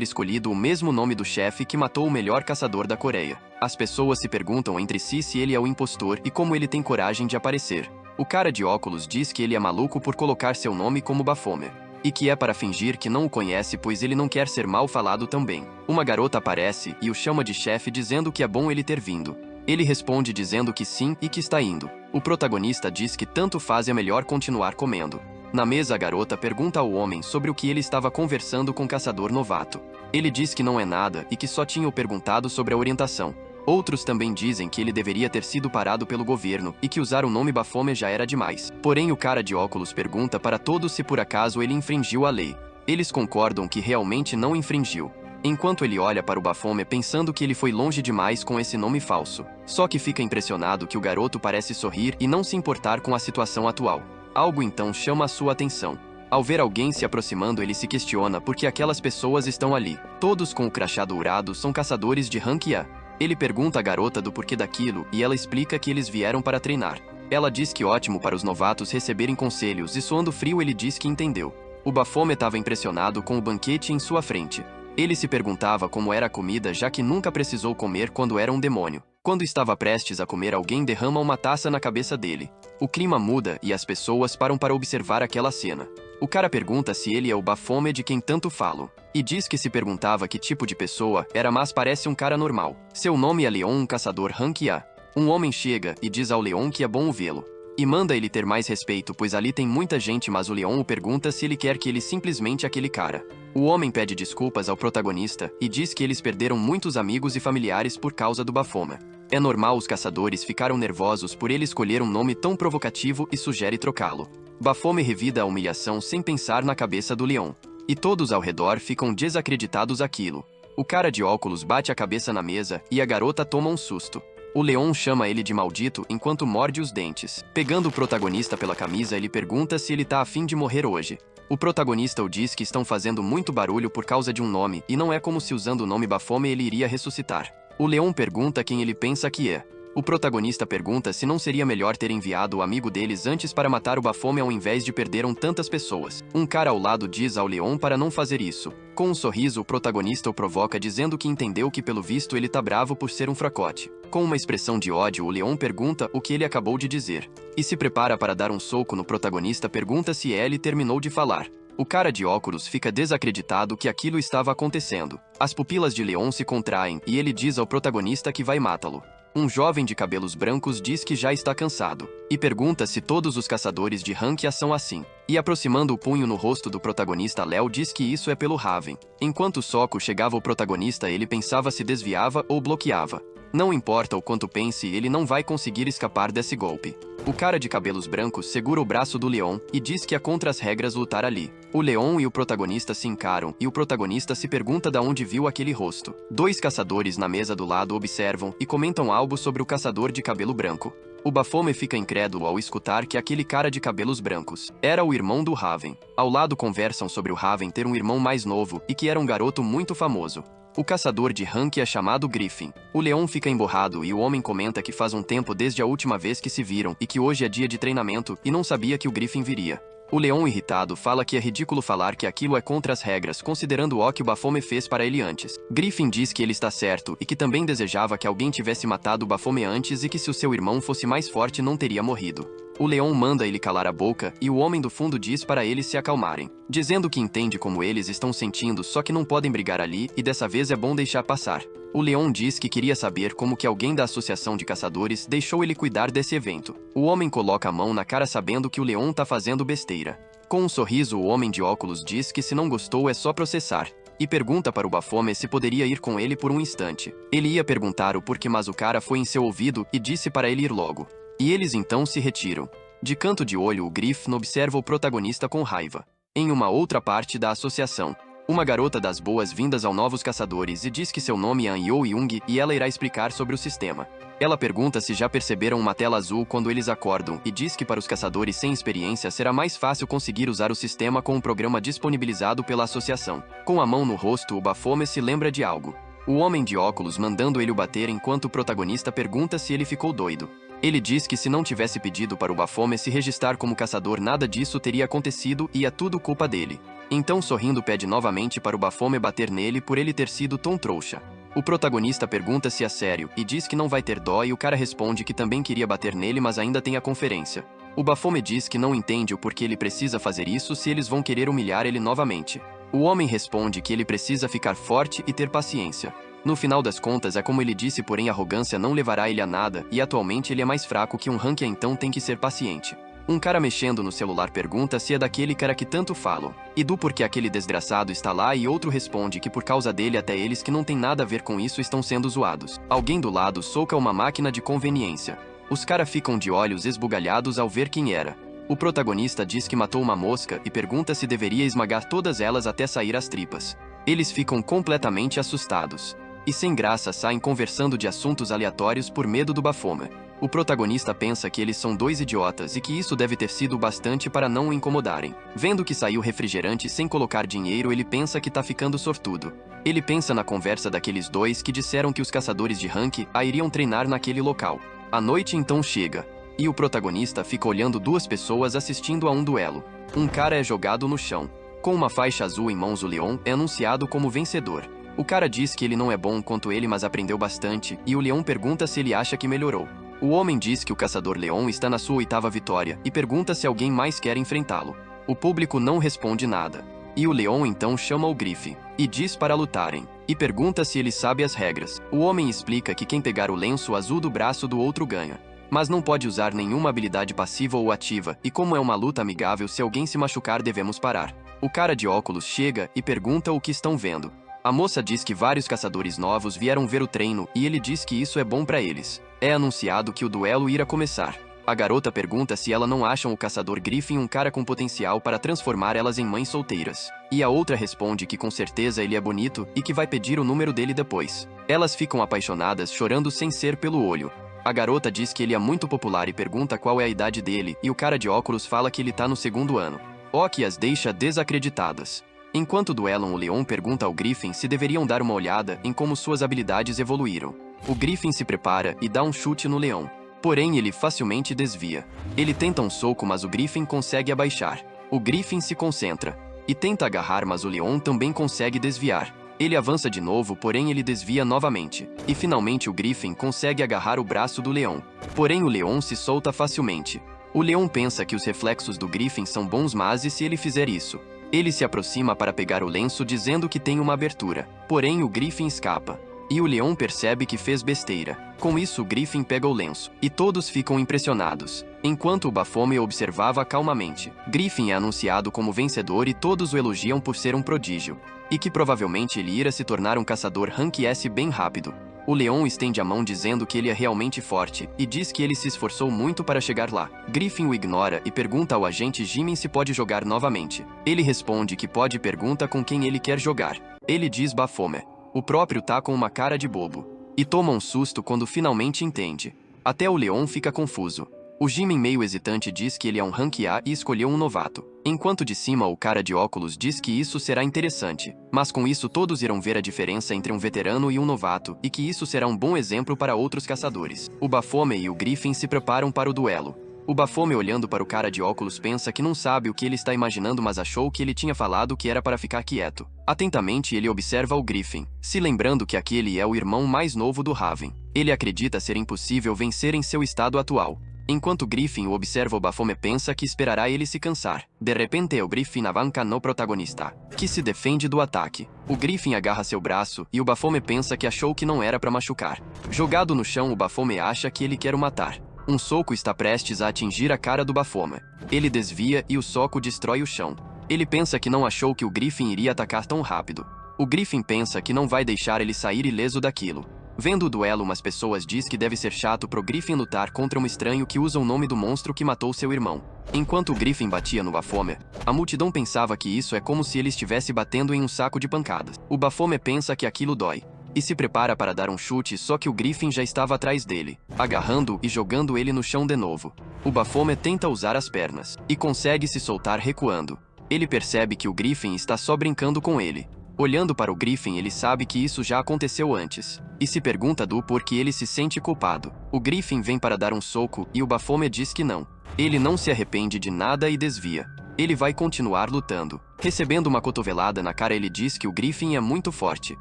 escolhido o mesmo nome do chefe que matou o melhor caçador da Coreia. As pessoas se perguntam entre si se ele é o impostor e como ele tem coragem de aparecer. O cara de óculos diz que ele é maluco por colocar seu nome como Baphomet. E que é para fingir que não o conhece pois ele não quer ser mal falado também. Uma garota aparece e o chama de chefe dizendo que é bom ele ter vindo. Ele responde dizendo que sim e que está indo. O protagonista diz que tanto faz, é melhor continuar comendo. Na mesa, a garota pergunta ao homem sobre o que ele estava conversando com o caçador novato. Ele diz que não é nada e que só tinha o perguntado sobre a orientação. Outros também dizem que ele deveria ter sido parado pelo governo e que usar o nome Baphomet já era demais. Porém, o cara de óculos pergunta para todos se por acaso ele infringiu a lei. Eles concordam que realmente não infringiu. Enquanto ele olha para o Baphomet pensando que ele foi longe demais com esse nome falso. Só que fica impressionado que o garoto parece sorrir e não se importar com a situação atual. Algo então chama a sua atenção. Ao ver alguém se aproximando, ele se questiona por que aquelas pessoas estão ali. Todos com o crachá dourado são caçadores de rank A. Ele pergunta à garota do porquê daquilo e ela explica que eles vieram para treinar. Ela diz que ótimo para os novatos receberem conselhos e, soando frio, ele diz que entendeu. O Baphomet estava impressionado com o banquete em sua frente. Ele se perguntava como era a comida, já que nunca precisou comer quando era um demônio. Quando estava prestes a comer, alguém derrama uma taça na cabeça dele. O clima muda e as pessoas param para observar aquela cena. O cara pergunta se ele é o Baphomet de quem tanto falam. E diz que se perguntava que tipo de pessoa era, mas parece um cara normal. Seu nome é Leon, um caçador rank A. Um homem chega e diz ao Leon que é bom o vê-lo. E manda ele ter mais respeito, pois ali tem muita gente, mas o Leon o pergunta se ele quer que ele simplesmente aquele cara. O homem pede desculpas ao protagonista e diz que eles perderam muitos amigos e familiares por causa do Baphomet. É normal, os caçadores ficaram nervosos por ele escolher um nome tão provocativo e sugere trocá-lo. Baphomet revida a humilhação sem pensar na cabeça do Leon. E todos ao redor ficam desacreditados aquilo. O cara de óculos bate a cabeça na mesa e a garota toma um susto. O Leon chama ele de maldito enquanto morde os dentes. Pegando o protagonista pela camisa, ele pergunta se ele tá a fim de morrer hoje. O protagonista o diz que estão fazendo muito barulho por causa de um nome e não é como se usando o nome Baphomet ele iria ressuscitar. O Leon pergunta quem ele pensa que é. O protagonista pergunta se não seria melhor ter enviado o amigo deles antes para matar o Baphomet ao invés de perderam tantas pessoas. Um cara ao lado diz ao Leon para não fazer isso. Com um sorriso, o protagonista o provoca dizendo que entendeu que pelo visto ele tá bravo por ser um fracote. Com uma expressão de ódio, o Leon pergunta o que ele acabou de dizer. E se prepara para dar um soco no protagonista, pergunta se ele terminou de falar. O cara de óculos fica desacreditado que aquilo estava acontecendo. As pupilas de Leon se contraem e ele diz ao protagonista que vai matá-lo. Um jovem de cabelos brancos diz que já está cansado, e pergunta se todos os caçadores de rank A são assim. E aproximando o punho no rosto do protagonista, Léo diz que isso é pelo Raven. Enquanto o soco chegava ao protagonista, ele pensava se desviava ou bloqueava. Não importa o quanto pense, ele não vai conseguir escapar desse golpe. O cara de cabelos brancos segura o braço do Leon e diz que é contra as regras lutar ali. O Leon e o protagonista se encaram e o protagonista se pergunta de onde viu aquele rosto. Dois caçadores na mesa do lado observam e comentam algo sobre o caçador de cabelo branco. O Baphomet fica incrédulo ao escutar que aquele cara de cabelos brancos era o irmão do Raven. Ao lado conversam sobre o Raven ter um irmão mais novo e que era um garoto muito famoso. O caçador de rank é chamado Griffin. O Leon fica emborrado e o homem comenta que faz um tempo desde a última vez que se viram e que hoje é dia de treinamento e não sabia que o Griffin viria. O Leon, irritado, fala que é ridículo falar que aquilo é contra as regras, considerando o que o Baphomet fez para ele antes. Griffin diz que ele está certo e que também desejava que alguém tivesse matado o Baphomet antes e que se o seu irmão fosse mais forte não teria morrido. O Leon manda ele calar a boca e o homem do fundo diz para eles se acalmarem, dizendo que entende como eles estão sentindo, só que não podem brigar ali e dessa vez é bom deixar passar. O Leon diz que queria saber como que alguém da associação de caçadores deixou ele cuidar desse evento. O homem coloca a mão na cara sabendo que o Leon tá fazendo besteira. Com um sorriso, o homem de óculos diz que se não gostou é só processar. E pergunta para o Baphomet se poderia ir com ele por um instante. Ele ia perguntar o porquê, mas o cara foi em seu ouvido e disse para ele ir logo. E eles então se retiram. De canto de olho, o Griffin observa o protagonista com raiva. Em uma outra parte da associação, Uma garota dá as boas-vindas aos novos caçadores e diz que seu nome é An Yo Young e ela irá explicar sobre o sistema. Ela pergunta se já perceberam uma tela azul quando eles acordam e diz que para os caçadores sem experiência será mais fácil conseguir usar o sistema com um programa disponibilizado pela associação. Com a mão no rosto, o Baphomet se lembra de algo. O homem de óculos mandando ele o bater enquanto o protagonista pergunta se ele ficou doido. Ele diz que se não tivesse pedido para o Baphomet se registrar como caçador, nada disso teria acontecido e é tudo culpa dele. Então, sorrindo, pede novamente para o Baphomet bater nele por ele ter sido tão trouxa. O protagonista pergunta se é sério e diz que não vai ter dó e o cara responde que também queria bater nele, mas ainda tem a conferência. O Baphomet diz que não entende o porquê ele precisa fazer isso se eles vão querer humilhar ele novamente. O homem responde que ele precisa ficar forte e ter paciência. No final das contas é como ele disse, porém a arrogância não levará ele a nada e atualmente ele é mais fraco que um Hankia, então tem que ser paciente. Um cara mexendo no celular pergunta se é daquele cara que tanto falam, e do porquê aquele desgraçado está lá, e outro responde que por causa dele até eles que não tem nada a ver com isso estão sendo zoados. Alguém do lado soca uma máquina de conveniência. Os caras ficam de olhos esbugalhados ao ver quem era. O protagonista diz que matou uma mosca e pergunta se deveria esmagar todas elas até sair as tripas. Eles ficam completamente assustados. E sem graça saem conversando de assuntos aleatórios por medo do Baphomet. O protagonista pensa que eles são dois idiotas e que isso deve ter sido bastante para não o incomodarem. Vendo que saiu refrigerante sem colocar dinheiro, ele pensa que tá ficando sortudo. Ele pensa na conversa daqueles dois que disseram que os caçadores de rank iriam treinar naquele local. A noite então chega, e o protagonista fica olhando duas pessoas assistindo a um duelo. Um cara é jogado no chão. Com uma faixa azul em mãos, o Leon é anunciado como vencedor. O cara diz que ele não é bom quanto ele, mas aprendeu bastante, e o Leon pergunta se ele acha que melhorou. O homem diz que o caçador Leon está na sua 8ª vitória e pergunta se alguém mais quer enfrentá-lo. O público não responde nada. E o Leon então chama o Griffin e diz para lutarem, e pergunta se ele sabe as regras. O homem explica que quem pegar o lenço azul do braço do outro ganha, mas não pode usar nenhuma habilidade passiva ou ativa, e como é uma luta amigável, se alguém se machucar devemos parar. O cara de óculos chega e pergunta o que estão vendo. A moça diz que vários caçadores novos vieram ver o treino e ele diz que isso é bom para eles. É anunciado que o duelo irá começar. A garota pergunta se ela não acham o caçador Griffin um cara com potencial para transformar elas em mães solteiras. E a outra responde que com certeza ele é bonito e que vai pedir o número dele depois. Elas ficam apaixonadas, chorando sem ser pelo olho. A garota diz que ele é muito popular e pergunta qual é a idade dele, e o cara de óculos fala que ele tá no 2º ano. O que as deixa desacreditadas. Enquanto duelam, o Leon pergunta ao Griffin se deveriam dar uma olhada em como suas habilidades evoluíram. O Griffin se prepara e dá um chute no Leon. Porém, ele facilmente desvia. Ele tenta um soco, mas o Griffin consegue abaixar. O Griffin se concentra e tenta agarrar, mas o Leon também consegue desviar. Ele avança de novo, porém ele desvia novamente. E finalmente o Griffin consegue agarrar o braço do Leon. Porém, o Leon se solta facilmente. O Leon pensa que os reflexos do Griffin são bons, mas e se ele fizer isso? Ele se aproxima para pegar o lenço, dizendo que tem uma abertura. Porém, o Griffin escapa. E o Leon percebe que fez besteira. Com isso, o Griffin pega o lenço. E todos ficam impressionados. Enquanto o Baphomet observava calmamente. Griffin é anunciado como vencedor e todos o elogiam por ser um prodígio. E que provavelmente ele irá se tornar um caçador Rank S bem rápido. O Leon estende a mão dizendo que ele é realmente forte, e diz que ele se esforçou muito para chegar lá. Griffin o ignora e pergunta ao agente Jimin se pode jogar novamente. Ele responde que pode e pergunta com quem ele quer jogar. Ele diz Baphomet. O próprio tá com uma cara de bobo. E toma um susto quando finalmente entende. Até o Leon fica confuso. O Jimin, meio hesitante, diz que ele é um Rank A e escolheu um novato. Enquanto de cima o cara de óculos diz que isso será interessante, mas com isso todos irão ver a diferença entre um veterano e um novato, e que isso será um bom exemplo para outros caçadores. O Baphomet e o Griffin se preparam para o duelo. O Baphomet, olhando para o cara de óculos, pensa que não sabe o que ele está imaginando, mas achou que ele tinha falado que era para ficar quieto. Atentamente ele observa o Griffin, se lembrando que aquele é o irmão mais novo do Raven. Ele acredita ser impossível vencer em seu estado atual. Enquanto Griffin o observa, o Baphomet pensa que esperará ele se cansar. De repente, o Griffin avanca no protagonista, que se defende do ataque. O Griffin agarra seu braço e o Baphomet pensa que achou que não era para machucar. Jogado no chão, o Baphomet acha que ele quer o matar. Um soco está prestes a atingir a cara do Baphomet. Ele desvia e o soco destrói o chão. Ele pensa que não achou que o Griffin iria atacar tão rápido. O Griffin pensa que não vai deixar ele sair ileso daquilo. Vendo o duelo, umas pessoas diz que deve ser chato pro Griffin lutar contra um estranho que usa o nome do monstro que matou seu irmão. Enquanto o Griffin batia no Baphomet, a multidão pensava que isso é como se ele estivesse batendo em um saco de pancadas. O Baphomet pensa que aquilo dói e se prepara para dar um chute, só que o Griffin já estava atrás dele, agarrando e jogando ele no chão de novo. O Baphomet tenta usar as pernas e consegue se soltar recuando. Ele percebe que o Griffin está só brincando com ele. Olhando para o Griffin, ele sabe que isso já aconteceu antes e se pergunta do porquê ele se sente culpado. O Griffin vem para dar um soco e o Baphomet diz que não. Ele não se arrepende de nada e desvia. Ele vai continuar lutando. Recebendo uma cotovelada na cara, ele diz que o Griffin é muito forte.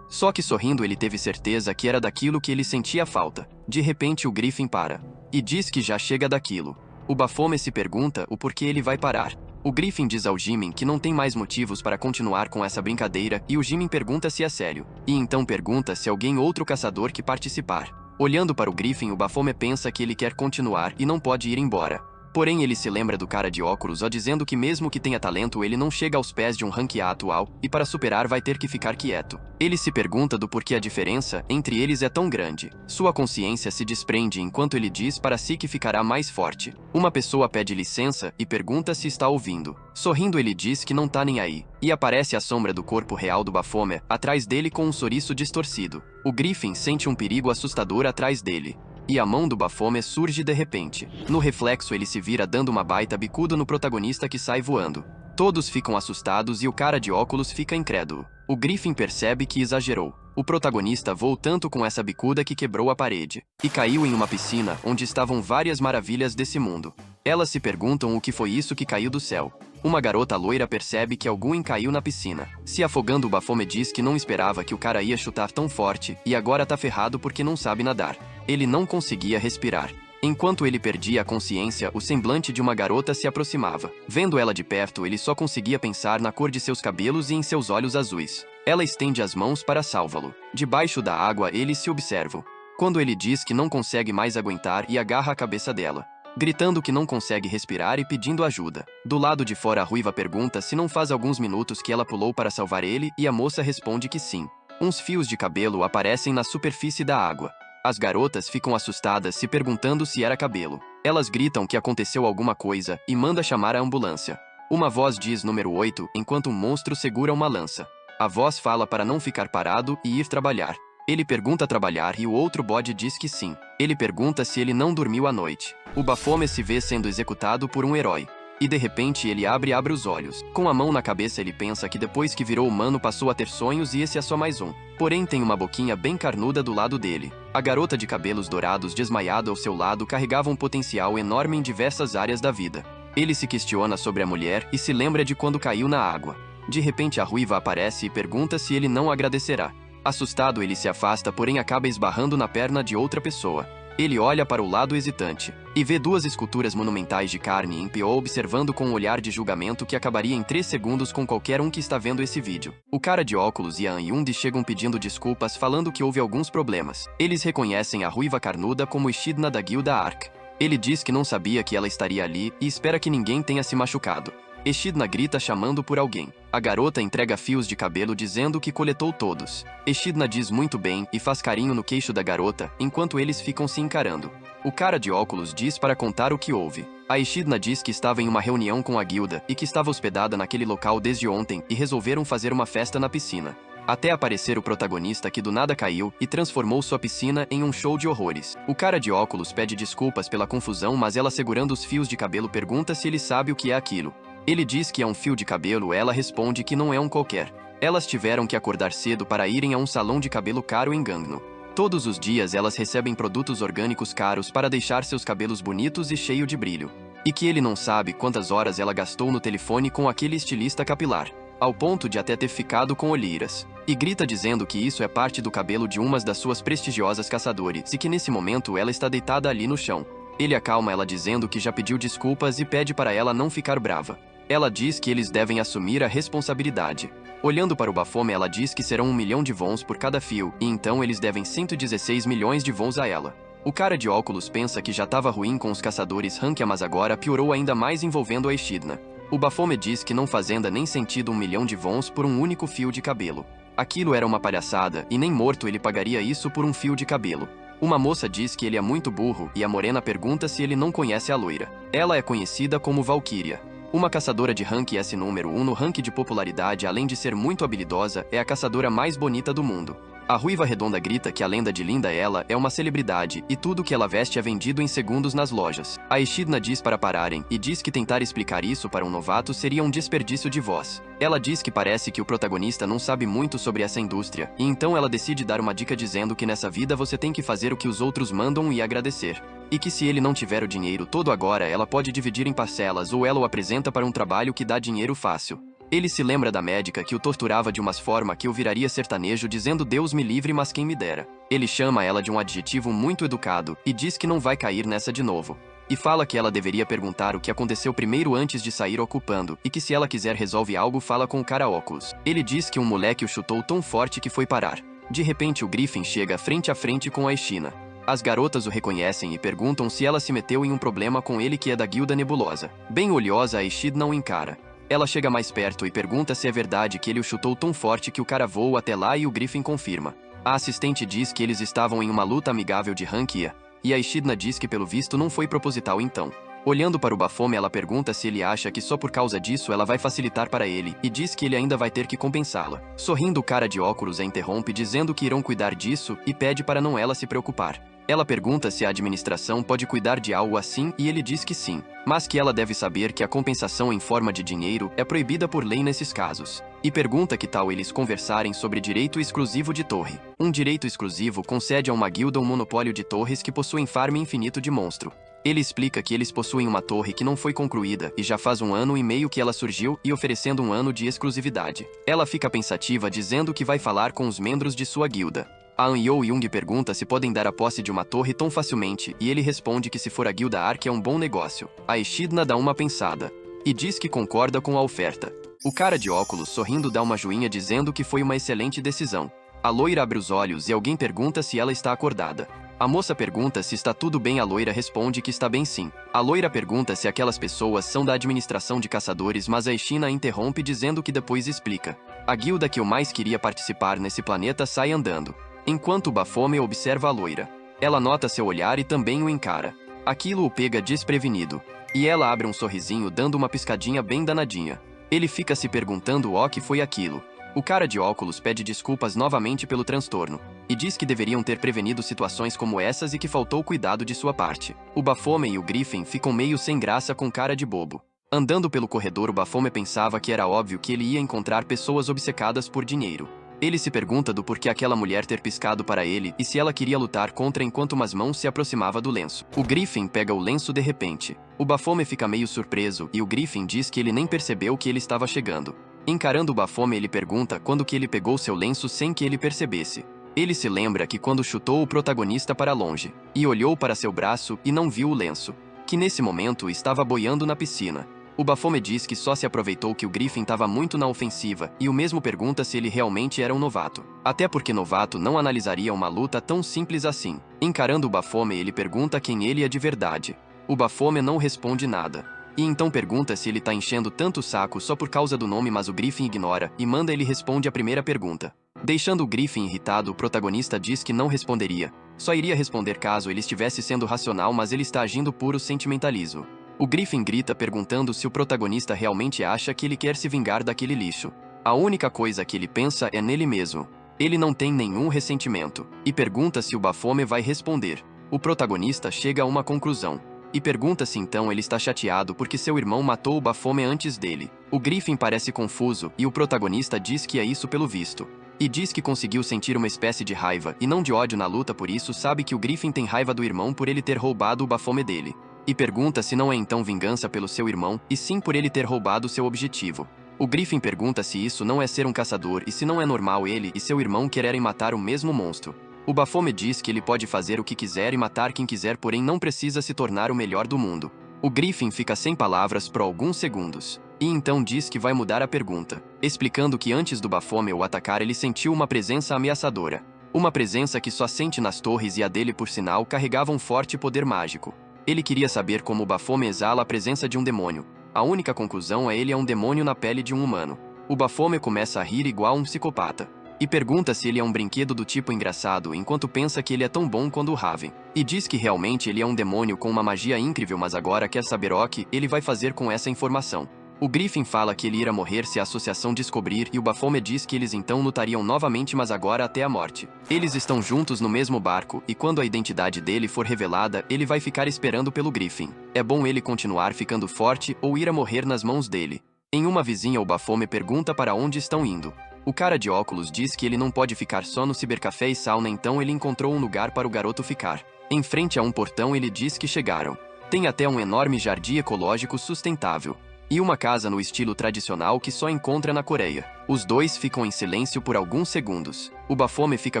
Só que sorrindo, ele teve certeza que era daquilo que ele sentia falta. De repente, o Griffin para e diz que já chega daquilo. O Baphomet se pergunta o porquê ele vai parar. O Griffin diz ao Jimin que não tem mais motivos para continuar com essa brincadeira e o Jimin pergunta se é sério. E então pergunta se alguém outro caçador que participar. Olhando para o Griffin, o Baphomet pensa que ele quer continuar e não pode ir embora. Porém, ele se lembra do cara de óculos dizendo que mesmo que tenha talento, ele não chega aos pés de um ranking atual e para superar vai ter que ficar quieto. Ele se pergunta do porquê a diferença entre eles é tão grande. Sua consciência se desprende enquanto ele diz para si que ficará mais forte. Uma pessoa pede licença e pergunta se está ouvindo. Sorrindo, ele diz que não tá nem aí. E aparece a sombra do corpo real do Baphomet atrás dele com um sorriso distorcido. O Griffin sente um perigo assustador atrás dele. E a mão do Baphomet surge de repente. No reflexo, ele se vira dando uma baita bicuda no protagonista que sai voando. Todos ficam assustados e o cara de óculos fica incrédulo. O Griffin percebe que exagerou. O protagonista voou tanto com essa bicuda que quebrou a parede e caiu em uma piscina onde estavam várias maravilhas desse mundo. Elas se perguntam o que foi isso que caiu do céu. Uma garota loira percebe que alguém caiu na piscina. Se afogando, o Baphomet diz que não esperava que o cara ia chutar tão forte e agora tá ferrado porque não sabe nadar. Ele não conseguia respirar. Enquanto ele perdia a consciência, o semblante de uma garota se aproximava. Vendo ela de perto, ele só conseguia pensar na cor de seus cabelos e em seus olhos azuis. Ela estende as mãos para salvá-lo. Debaixo da água, eles se observam. Quando ele diz que não consegue mais aguentar e agarra a cabeça dela, gritando que não consegue respirar e pedindo ajuda. Do lado de fora, a ruiva pergunta se não faz alguns minutos que ela pulou para salvar ele e a moça responde que sim. Uns fios de cabelo aparecem na superfície da água. As garotas ficam assustadas, se perguntando se era cabelo. Elas gritam que aconteceu alguma coisa e manda chamar a ambulância. Uma voz diz número 8, enquanto um monstro segura uma lança. A voz fala para não ficar parado e ir trabalhar. Ele pergunta trabalhar e o outro bode diz que sim. Ele pergunta se ele não dormiu à noite. O Baphomet se vê sendo executado por um herói. E de repente ele abre os olhos. Com a mão na cabeça, ele pensa que depois que virou humano passou a ter sonhos e esse é só mais um. Porém, tem uma boquinha bem carnuda do lado dele. A garota de cabelos dourados desmaiada ao seu lado carregava um potencial enorme em diversas áreas da vida. Ele se questiona sobre a mulher e se lembra de quando caiu na água. De repente, a ruiva aparece e pergunta se ele não agradecerá. Assustado, ele se afasta, porém acaba esbarrando na perna de outra pessoa. Ele olha para o lado hesitante e vê duas esculturas monumentais de carne em pé observando com um olhar de julgamento que acabaria em 3 segundos com qualquer um que está vendo esse vídeo. O cara de óculos e a Yundi chegam pedindo desculpas, falando que houve alguns problemas. Eles reconhecem a ruiva carnuda como Echidna da guilda Ark. Ele diz que não sabia que ela estaria ali e espera que ninguém tenha se machucado. Echidna grita chamando por alguém. A garota entrega fios de cabelo dizendo que coletou todos. Echidna diz muito bem e faz carinho no queixo da garota, enquanto eles ficam se encarando. O cara de óculos diz para contar o que houve. A Echidna diz que estava em uma reunião com a guilda e que estava hospedada naquele local desde ontem e resolveram fazer uma festa na piscina. Até aparecer o protagonista que do nada caiu e transformou sua piscina em um show de horrores. O cara de óculos pede desculpas pela confusão, mas ela, segurando os fios de cabelo, pergunta se ele sabe o que é aquilo. Ele diz que é um fio de cabelo, ela responde que não é um qualquer. Elas tiveram que acordar cedo para irem a um salão de cabelo caro em Gangno. Todos os dias elas recebem produtos orgânicos caros para deixar seus cabelos bonitos e cheios de brilho. E que ele não sabe quantas horas ela gastou no telefone com aquele estilista capilar, ao ponto de até ter ficado com olheiras. E grita dizendo que isso é parte do cabelo de uma das suas prestigiosas caçadores e que nesse momento ela está deitada ali no chão. Ele acalma ela dizendo que já pediu desculpas e pede para ela não ficar brava. Ela diz que eles devem assumir a responsabilidade. Olhando para o Baphomet, ela diz que serão 1 milhão de wons por cada fio, e então eles devem 116 milhões de wons a ela. O cara de óculos pensa que já estava ruim com os caçadores Rankia, mas agora piorou ainda mais envolvendo a Echidna. O Baphomet diz que não fazenda nem sentido 1 milhão de wons por um único fio de cabelo. Aquilo era uma palhaçada, e nem morto ele pagaria isso por um fio de cabelo. Uma moça diz que ele é muito burro, e a morena pergunta se ele não conhece a loira. Ela é conhecida como Valkyria. Uma caçadora de rank S número 1 no ranking de popularidade, além de ser muito habilidosa, é a caçadora mais bonita do mundo. A ruiva redonda grita que além de linda ela é uma celebridade, e tudo que ela veste é vendido em segundos nas lojas. A Echidna diz para pararem, e diz que tentar explicar isso para um novato seria um desperdício de voz. Ela diz que parece que o protagonista não sabe muito sobre essa indústria, e então ela decide dar uma dica dizendo que nessa vida você tem que fazer o que os outros mandam e agradecer. E que se ele não tiver o dinheiro todo agora, ela pode dividir em parcelas ou ela o apresenta para um trabalho que dá dinheiro fácil. Ele se lembra da médica que o torturava de uma forma que o viraria sertanejo dizendo Deus me livre mas quem me dera. Ele chama ela de um adjetivo muito educado e diz que não vai cair nessa de novo. E fala que ela deveria perguntar o que aconteceu primeiro antes de sair ocupando e que se ela quiser resolve algo fala com o cara óculos. Ele diz que um moleque o chutou tão forte que foi parar. De repente o Griffin chega frente a frente com a Echidna. As garotas o reconhecem e perguntam se ela se meteu em um problema com ele que é da Guilda Nebulosa. Bem olhosa a Echidna o encara. Ela chega mais perto e pergunta se é verdade que ele o chutou tão forte que o cara voa até lá e o Griffin confirma. A assistente diz que eles estavam em uma luta amigável de rank E, e a Echidna diz que pelo visto não foi proposital então. Olhando para o Baphomet ela pergunta se ele acha que só por causa disso ela vai facilitar para ele, e diz que ele ainda vai ter que compensá-la. Sorrindo o cara de óculos a interrompe dizendo que irão cuidar disso, e pede para não ela se preocupar. Ela pergunta se a administração pode cuidar de algo assim e ele diz que sim, mas que ela deve saber que a compensação em forma de dinheiro é proibida por lei nesses casos. E pergunta que tal eles conversarem sobre direito exclusivo de torre. Um direito exclusivo concede a uma guilda um monopólio de torres que possuem farm infinito de monstro. Ele explica que eles possuem uma torre que não foi concluída e já faz 1 ano e meio que ela surgiu e oferecendo 1 ano de exclusividade. Ela fica pensativa dizendo que vai falar com os membros de sua guilda. A An Yo-Young pergunta se podem dar a posse de uma torre tão facilmente e ele responde que se for a guilda Ark é um bom negócio. A Echidna dá uma pensada e diz que concorda com a oferta. O cara de óculos sorrindo dá uma joinha dizendo que foi uma excelente decisão. A loira abre os olhos e alguém pergunta se ela está acordada. A moça pergunta se está tudo bem, a loira responde que está bem sim. A loira pergunta se aquelas pessoas são da administração de caçadores, mas a Echidna a interrompe dizendo que depois explica. A guilda que eu mais queria participar nesse planeta sai andando. Enquanto o Baphomet observa a loira. Ela nota seu olhar e também o encara. Aquilo o pega desprevenido. E ela abre um sorrisinho dando uma piscadinha bem danadinha. Ele fica se perguntando o que foi aquilo. O cara de óculos pede desculpas novamente pelo transtorno. E diz que deveriam ter prevenido situações como essas e que faltou cuidado de sua parte. O Baphomet e o Griffin ficam meio sem graça com cara de bobo. Andando pelo corredor o Baphomet pensava que era óbvio que ele ia encontrar pessoas obcecadas por dinheiro. Ele se pergunta do porquê aquela mulher ter piscado para ele e se ela queria lutar contra enquanto umas mãos se aproximava do lenço. O Griffin pega o lenço de repente. O Baphomet fica meio surpreso e o Griffin diz que ele nem percebeu que ele estava chegando. Encarando o Baphomet ele pergunta quando que ele pegou seu lenço sem que ele percebesse. Ele se lembra que quando chutou o protagonista para longe, e olhou para seu braço e não viu o lenço, que nesse momento estava boiando na piscina. O Baphomet diz que só se aproveitou que o Griffin estava muito na ofensiva, e o mesmo pergunta se ele realmente era um novato. Até porque novato não analisaria uma luta tão simples assim. Encarando o Baphomet ele pergunta quem ele é de verdade. O Baphomet não responde nada. E então pergunta se ele tá enchendo tanto o saco só por causa do nome, mas o Griffin ignora, e manda ele responde a primeira pergunta. Deixando o Griffin irritado, o protagonista diz que não responderia. Só iria responder caso ele estivesse sendo racional, mas ele está agindo puro sentimentalismo. O Griffin grita perguntando se o protagonista realmente acha que ele quer se vingar daquele lixo. A única coisa que ele pensa é nele mesmo. Ele não tem nenhum ressentimento. E pergunta se o Baphomet vai responder. O protagonista chega a uma conclusão. E pergunta se então ele está chateado porque seu irmão matou o Baphomet antes dele. O Griffin parece confuso e o protagonista diz que é isso pelo visto. E diz que conseguiu sentir uma espécie de raiva e não de ódio na luta, por isso sabe que o Griffin tem raiva do irmão por ele ter roubado o Baphomet dele. E pergunta se não é então vingança pelo seu irmão, e sim por ele ter roubado seu objetivo. O Griffin pergunta se isso não é ser um caçador e se não é normal ele e seu irmão quererem matar o mesmo monstro. O Baphomet diz que ele pode fazer o que quiser e matar quem quiser, porém não precisa se tornar o melhor do mundo. O Griffin fica sem palavras por alguns segundos. E então diz que vai mudar a pergunta, explicando que antes do Baphomet o atacar ele sentiu uma presença ameaçadora. Uma presença que só sente nas torres e a dele, por sinal, carregava um forte poder mágico. Ele queria saber como o Baphomet exala a presença de um demônio. A única conclusão é ele é um demônio na pele de um humano. O Baphomet começa a rir igual um psicopata. e pergunta se ele é um brinquedo do tipo engraçado enquanto pensa que ele é tão bom quanto o Raven. E diz que realmente ele é um demônio com uma magia incrível, mas agora quer saber o que ele vai fazer com essa informação. O Griffin fala que ele irá morrer se a associação descobrir e o Baphomet diz que eles então lutariam novamente, mas agora até a morte. Eles estão juntos no mesmo barco e quando a identidade dele for revelada, ele vai ficar esperando pelo Griffin. É bom ele continuar ficando forte ou ir a morrer nas mãos dele. Em uma vizinha, o Baphomet pergunta para onde estão indo. O cara de óculos diz que ele não pode ficar só no cibercafé e sauna, então ele encontrou um lugar para o garoto ficar. Em frente a um portão, ele diz que chegaram. Tem até um enorme jardim ecológico sustentável. E uma casa no estilo tradicional que só encontra na Coreia. Os dois ficam em silêncio por alguns segundos. O Baphomet fica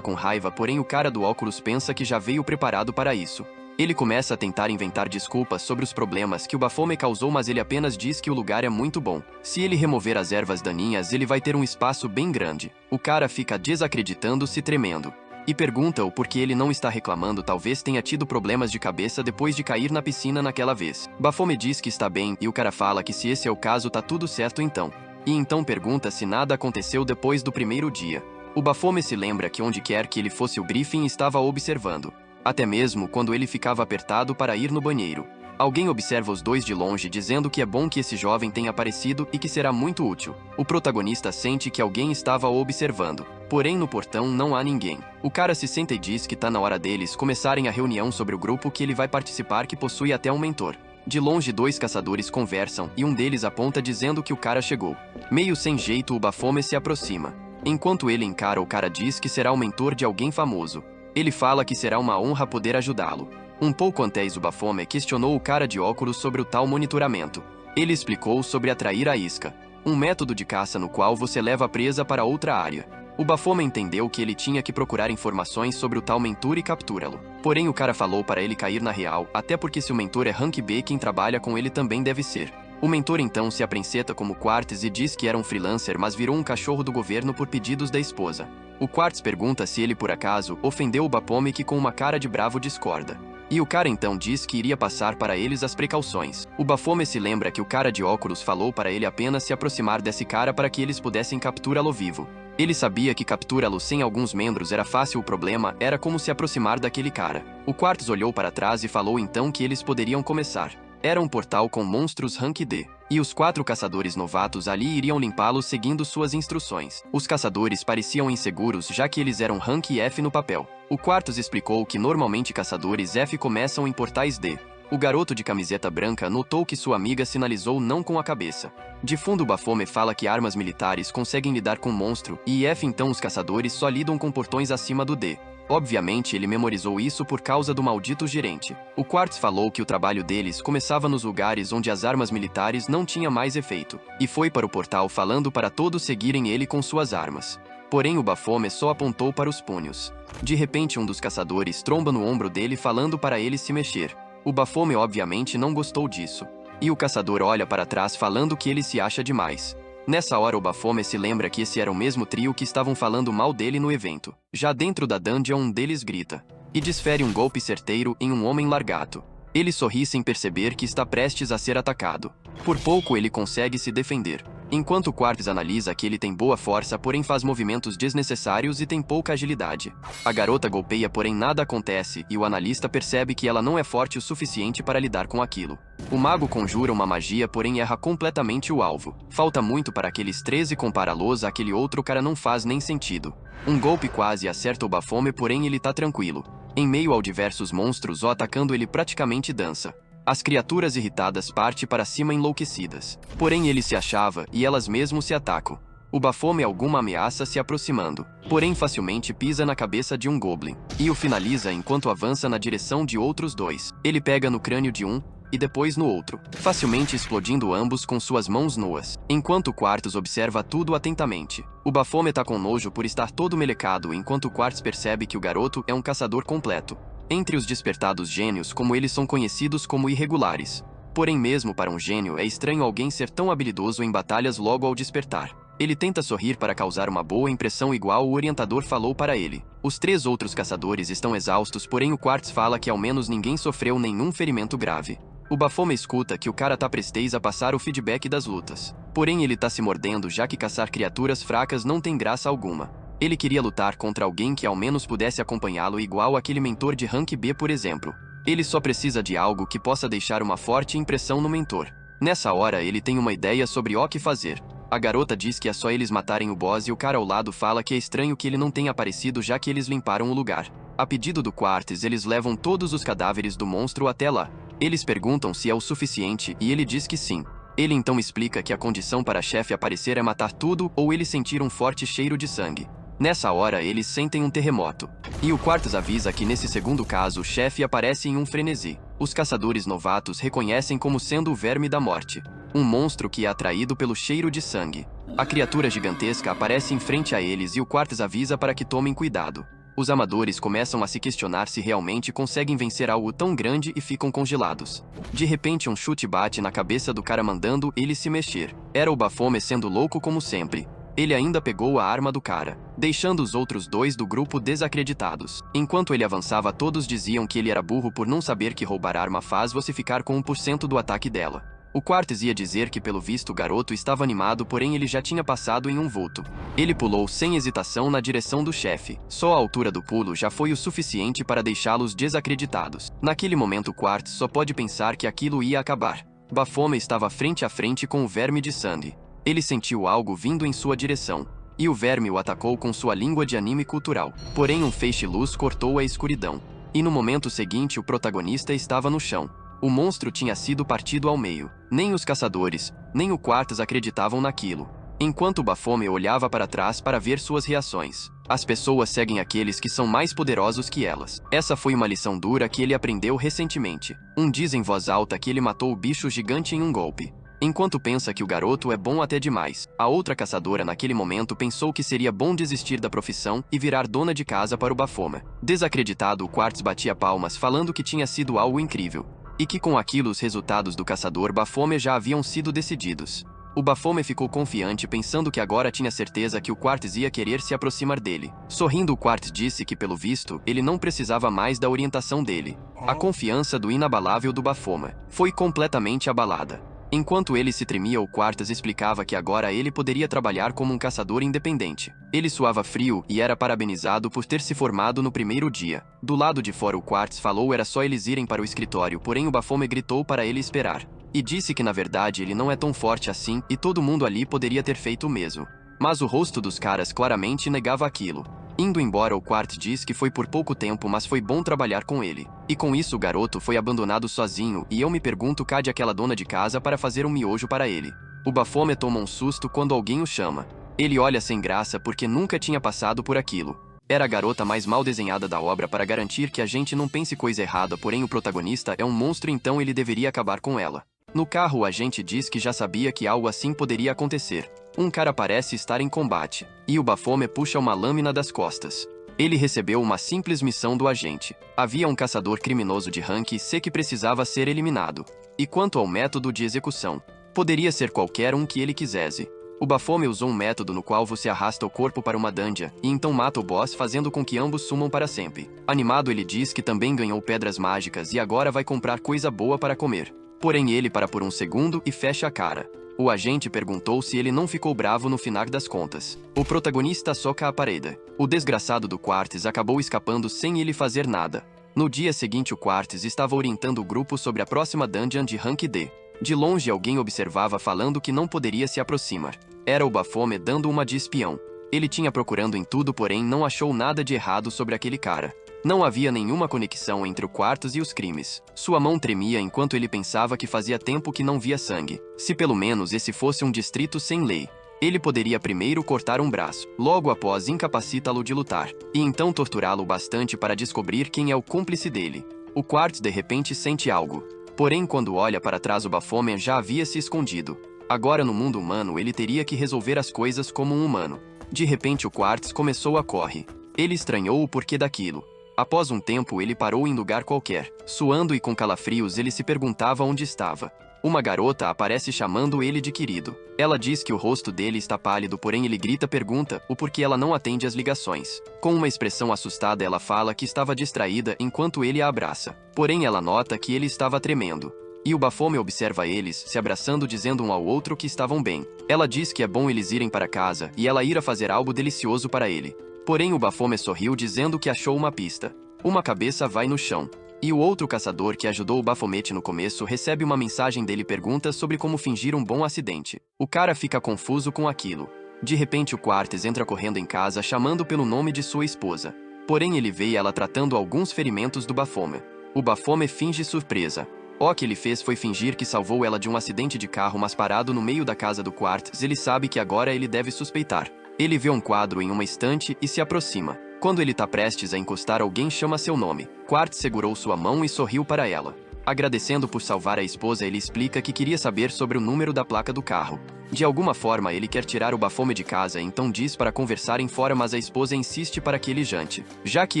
com raiva, porém o cara do óculos pensa que já veio preparado para isso. Ele começa a tentar inventar desculpas sobre os problemas que o Baphomet causou, mas ele apenas diz que o lugar é muito bom. Se ele remover as ervas daninhas, ele vai ter um espaço bem grande. O cara fica desacreditando-se, tremendo. E pergunta-o por que ele não está reclamando, talvez tenha tido problemas de cabeça depois de cair na piscina naquela vez. Baphomet diz que está bem e o cara fala que se esse é o caso tá tudo certo então. E então pergunta se nada aconteceu depois do primeiro dia. O Baphomet se lembra que onde quer que ele fosse, o Griffin estava observando. Até mesmo quando ele ficava apertado para ir no banheiro. Alguém observa os dois de longe, dizendo que é bom que esse jovem tenha aparecido e que será muito útil. O protagonista sente que alguém estava o observando. Porém, no portão não há ninguém. O cara se senta e diz que tá na hora deles começarem a reunião sobre o grupo que ele vai participar, que possui até um mentor. De longe, dois caçadores conversam e um deles aponta dizendo que o cara chegou. Meio sem jeito, o Baphomet se aproxima. Enquanto ele encara, o cara diz que será o mentor de alguém famoso. Ele fala que será uma honra poder ajudá-lo. Um pouco antes, o Baphomet questionou o cara de óculos sobre o tal monitoramento. Ele explicou sobre atrair a isca, um método de caça no qual você leva a presa para outra área. O Baphomet entendeu que ele tinha que procurar informações sobre o tal mentor e capturá-lo. Porém, o cara falou para ele cair na real, até porque se o mentor é Rank B, quem trabalha com ele também deve ser. O mentor então se apresenta como Quartz e diz que era um freelancer, mas virou um cachorro do governo por pedidos da esposa. O Quartz pergunta se ele por acaso ofendeu o Baphomet, que com uma cara de bravo discorda. E o cara então diz que iria passar para eles as precauções. O Baphomet se lembra que o cara de óculos falou para ele apenas se aproximar desse cara para que eles pudessem capturá-lo vivo. Ele sabia que capturá-lo sem alguns membros era fácil, o problema era como se aproximar daquele cara. O Quartz olhou para trás e falou então que eles poderiam começar. Era um portal com monstros Rank D. E os 4 caçadores novatos ali iriam limpá-los seguindo suas instruções. Os caçadores pareciam inseguros, já que eles eram Rank F no papel. O Quartz explicou que normalmente caçadores F começam em portais D. O garoto de camiseta branca notou que sua amiga sinalizou não com a cabeça. De fundo, o Baphomet fala que armas militares conseguem lidar com monstro, e F então os caçadores só lidam com portões acima do D. Obviamente, ele memorizou isso por causa do maldito gerente. O Quartz falou que o trabalho deles começava nos lugares onde as armas militares não tinham mais efeito, e foi para o portal falando para todos seguirem ele com suas armas. Porém, o Baphomet só apontou para os punhos. De repente, um dos caçadores tromba no ombro dele falando para ele se mexer. O Baphomet obviamente não gostou disso. E o caçador olha para trás falando que ele se acha demais. Nessa hora, o Baphomet se lembra que esse era o mesmo trio que estavam falando mal dele no evento. Já dentro da dungeon, um deles grita e desfere um golpe certeiro em um homem largato. Ele sorri sem perceber que está prestes a ser atacado. Por pouco ele consegue se defender. Enquanto o Quartz analisa que ele tem boa força, porém faz movimentos desnecessários e tem pouca agilidade. A garota golpeia, porém nada acontece, e o analista percebe que ela não é forte o suficiente para lidar com aquilo. O mago conjura uma magia, porém erra completamente o alvo. Falta muito para aqueles 13 compará-los àquele outro cara, não faz nem sentido. Um golpe quase acerta o Baphomet, porém ele tá tranquilo. Em meio ao diversos monstros o atacando, ele praticamente dança. As criaturas irritadas partem para cima enlouquecidas. Porém ele se achava e elas mesmo se atacam. O Baphomet alguma ameaça se aproximando. Porém facilmente pisa na cabeça de um goblin. E o finaliza enquanto avança na direção de outros 2. Ele pega no crânio de um e depois no outro, facilmente explodindo ambos com suas mãos nuas. Enquanto o Quartz observa tudo atentamente. O Baphomet tá com nojo por estar todo melecado, enquanto o Quartz percebe que o garoto é um caçador completo. Entre os despertados gênios, como eles são conhecidos como irregulares. Porém mesmo para um gênio é estranho alguém ser tão habilidoso em batalhas logo ao despertar. Ele tenta sorrir para causar uma boa impressão, igual o orientador falou para ele. Os 3 outros caçadores estão exaustos, porém o Quartz fala que ao menos ninguém sofreu nenhum ferimento grave. O Baphomet escuta que o cara tá prestes a passar o feedback das lutas. Porém ele tá se mordendo, já que caçar criaturas fracas não tem graça alguma. Ele queria lutar contra alguém que ao menos pudesse acompanhá-lo, igual aquele mentor de rank B, por exemplo. Ele só precisa de algo que possa deixar uma forte impressão no mentor. Nessa hora ele tem uma ideia sobre o que fazer. A garota diz que é só eles matarem o boss e o cara ao lado fala que é estranho que ele não tenha aparecido, já que eles limparam o lugar. A pedido do Quartz, eles levam todos os cadáveres do monstro até lá. Eles perguntam se é o suficiente e ele diz que sim. Ele então explica que a condição para a chefe aparecer é matar tudo ou ele sentir um forte cheiro de sangue. Nessa hora eles sentem um terremoto. E o Quartz avisa que nesse segundo caso o chefe aparece em um frenesi. Os caçadores novatos reconhecem como sendo o Verme da Morte, um monstro que é atraído pelo cheiro de sangue. A criatura gigantesca aparece em frente a eles e o Quartz avisa para que tomem cuidado. Os amadores começam a se questionar se realmente conseguem vencer algo tão grande e ficam congelados. De repente um chute bate na cabeça do cara, mandando ele se mexer. Era o Baphomet sendo louco como sempre. Ele ainda pegou a arma do cara, deixando os outros dois do grupo desacreditados. Enquanto ele avançava, todos diziam que ele era burro por não saber que roubar arma faz você ficar com 1% do ataque dela. O Quartz ia dizer que pelo visto o garoto estava animado, porém ele já tinha passado em um vulto. Ele pulou sem hesitação na direção do chefe. Só a altura do pulo já foi o suficiente para deixá-los desacreditados. Naquele momento o Quartz só pode pensar que aquilo ia acabar. Baphomet estava frente a frente com o Verme de sangue. Ele sentiu algo vindo em sua direção, e o verme o atacou com sua língua de anime cultural. Porém um feixe-luz cortou a escuridão. E no momento seguinte o protagonista estava no chão. O monstro tinha sido partido ao meio. Nem os caçadores, nem o Quartz acreditavam naquilo. Enquanto o Baphomet olhava para trás para ver suas reações. As pessoas seguem aqueles que são mais poderosos que elas. Essa foi uma lição dura que ele aprendeu recentemente. Diz em voz alta que ele matou o bicho gigante em um golpe. Enquanto pensa que o garoto é bom até demais, a outra caçadora naquele momento pensou que seria bom desistir da profissão e virar dona de casa para o Baphomet. Desacreditado, o Quartz batia palmas falando que tinha sido algo incrível. E que com aquilo os resultados do caçador Baphomet já haviam sido decididos. O Baphomet ficou confiante, pensando que agora tinha certeza que o Quartz ia querer se aproximar dele. Sorrindo, o Quartz disse que pelo visto, ele não precisava mais da orientação dele. A confiança do inabalável do Baphomet foi completamente abalada. Enquanto ele se tremia, o Quartz explicava que agora ele poderia trabalhar como um caçador independente. Ele suava frio e era parabenizado por ter se formado no primeiro dia. Do lado de fora o Quartz falou era só eles irem para o escritório, porém o Baphomet gritou para ele esperar. E disse que na verdade ele não é tão forte assim e todo mundo ali poderia ter feito o mesmo. Mas o rosto dos caras claramente negava aquilo. Indo embora, o Quartz diz que foi por pouco tempo, mas foi bom trabalhar com ele. E com isso o garoto foi abandonado sozinho, e eu me pergunto cadê aquela dona de casa para fazer um miojo para ele. O Baphomet toma um susto quando alguém o chama. Ele olha sem graça porque nunca tinha passado por aquilo. Era a garota mais mal desenhada da obra para garantir que a gente não pense coisa errada, porém o protagonista é um monstro, então ele deveria acabar com ela. No carro o agente diz que já sabia que algo assim poderia acontecer. Um cara parece estar em combate, e o Baphomet puxa uma lâmina das costas. Ele recebeu uma simples missão do agente. Havia um caçador criminoso de rank C que precisava ser eliminado. E quanto ao método de execução, poderia ser qualquer um que ele quisesse. O Baphomet usou um método no qual você arrasta o corpo para uma dungeon, e então mata o boss, fazendo com que ambos sumam para sempre. Animado, ele diz que também ganhou pedras mágicas e agora vai comprar coisa boa para comer. Porém ele para por um segundo e fecha a cara. O agente perguntou se ele não ficou bravo no final das contas. O protagonista soca a parede. O desgraçado do Quartz acabou escapando sem ele fazer nada. No dia seguinte o Quartz estava orientando o grupo sobre a próxima dungeon de rank D. De longe alguém observava falando que não poderia se aproximar. Era o Baphomet dando uma de espião. Ele tinha procurando em tudo, porém não achou nada de errado sobre aquele cara. Não havia nenhuma conexão entre o Quartz e os crimes. Sua mão tremia enquanto ele pensava que fazia tempo que não via sangue. Se pelo menos esse fosse um distrito sem lei, ele poderia primeiro cortar um braço, logo após incapacitá-lo de lutar, e então torturá-lo bastante para descobrir quem é o cúmplice dele. O Quartz de repente sente algo. Porém quando olha para trás o Baphomet já havia se escondido. Agora no mundo humano ele teria que resolver as coisas como um humano. De repente o Quartz começou a correr. Ele estranhou o porquê daquilo. Após um tempo ele parou em lugar qualquer. Suando e com calafrios ele se perguntava onde estava. Uma garota aparece chamando ele de querido. Ela diz que o rosto dele está pálido, porém ele pergunta o porquê ela não atende às ligações. Com uma expressão assustada ela fala que estava distraída enquanto ele a abraça. Porém ela nota que ele estava tremendo. E o Baphomet observa eles se abraçando, dizendo um ao outro que estavam bem. Ela diz que é bom eles irem para casa e ela irá fazer algo delicioso para ele. Porém o Baphomet sorriu dizendo que achou uma pista. Uma cabeça vai no chão. E o outro caçador que ajudou o Baphomet no começo recebe uma mensagem dele e pergunta sobre como fingir um bom acidente. O cara fica confuso com aquilo. De repente o Quartz entra correndo em casa chamando pelo nome de sua esposa. Porém ele vê ela tratando alguns ferimentos do Baphomet. O Baphomet finge surpresa. O que ele fez foi fingir que salvou ela de um acidente de carro, mas parado no meio da casa do Quartz ele sabe que agora ele deve suspeitar. Ele vê um quadro em uma estante e se aproxima. Quando ele tá prestes a encostar, alguém chama seu nome. Quartz segurou sua mão e sorriu para ela. Agradecendo por salvar a esposa, ele explica que queria saber sobre o número da placa do carro. De alguma forma ele quer tirar o Baphomet de casa, então diz para conversarem fora, mas a esposa insiste para que ele jante. Já que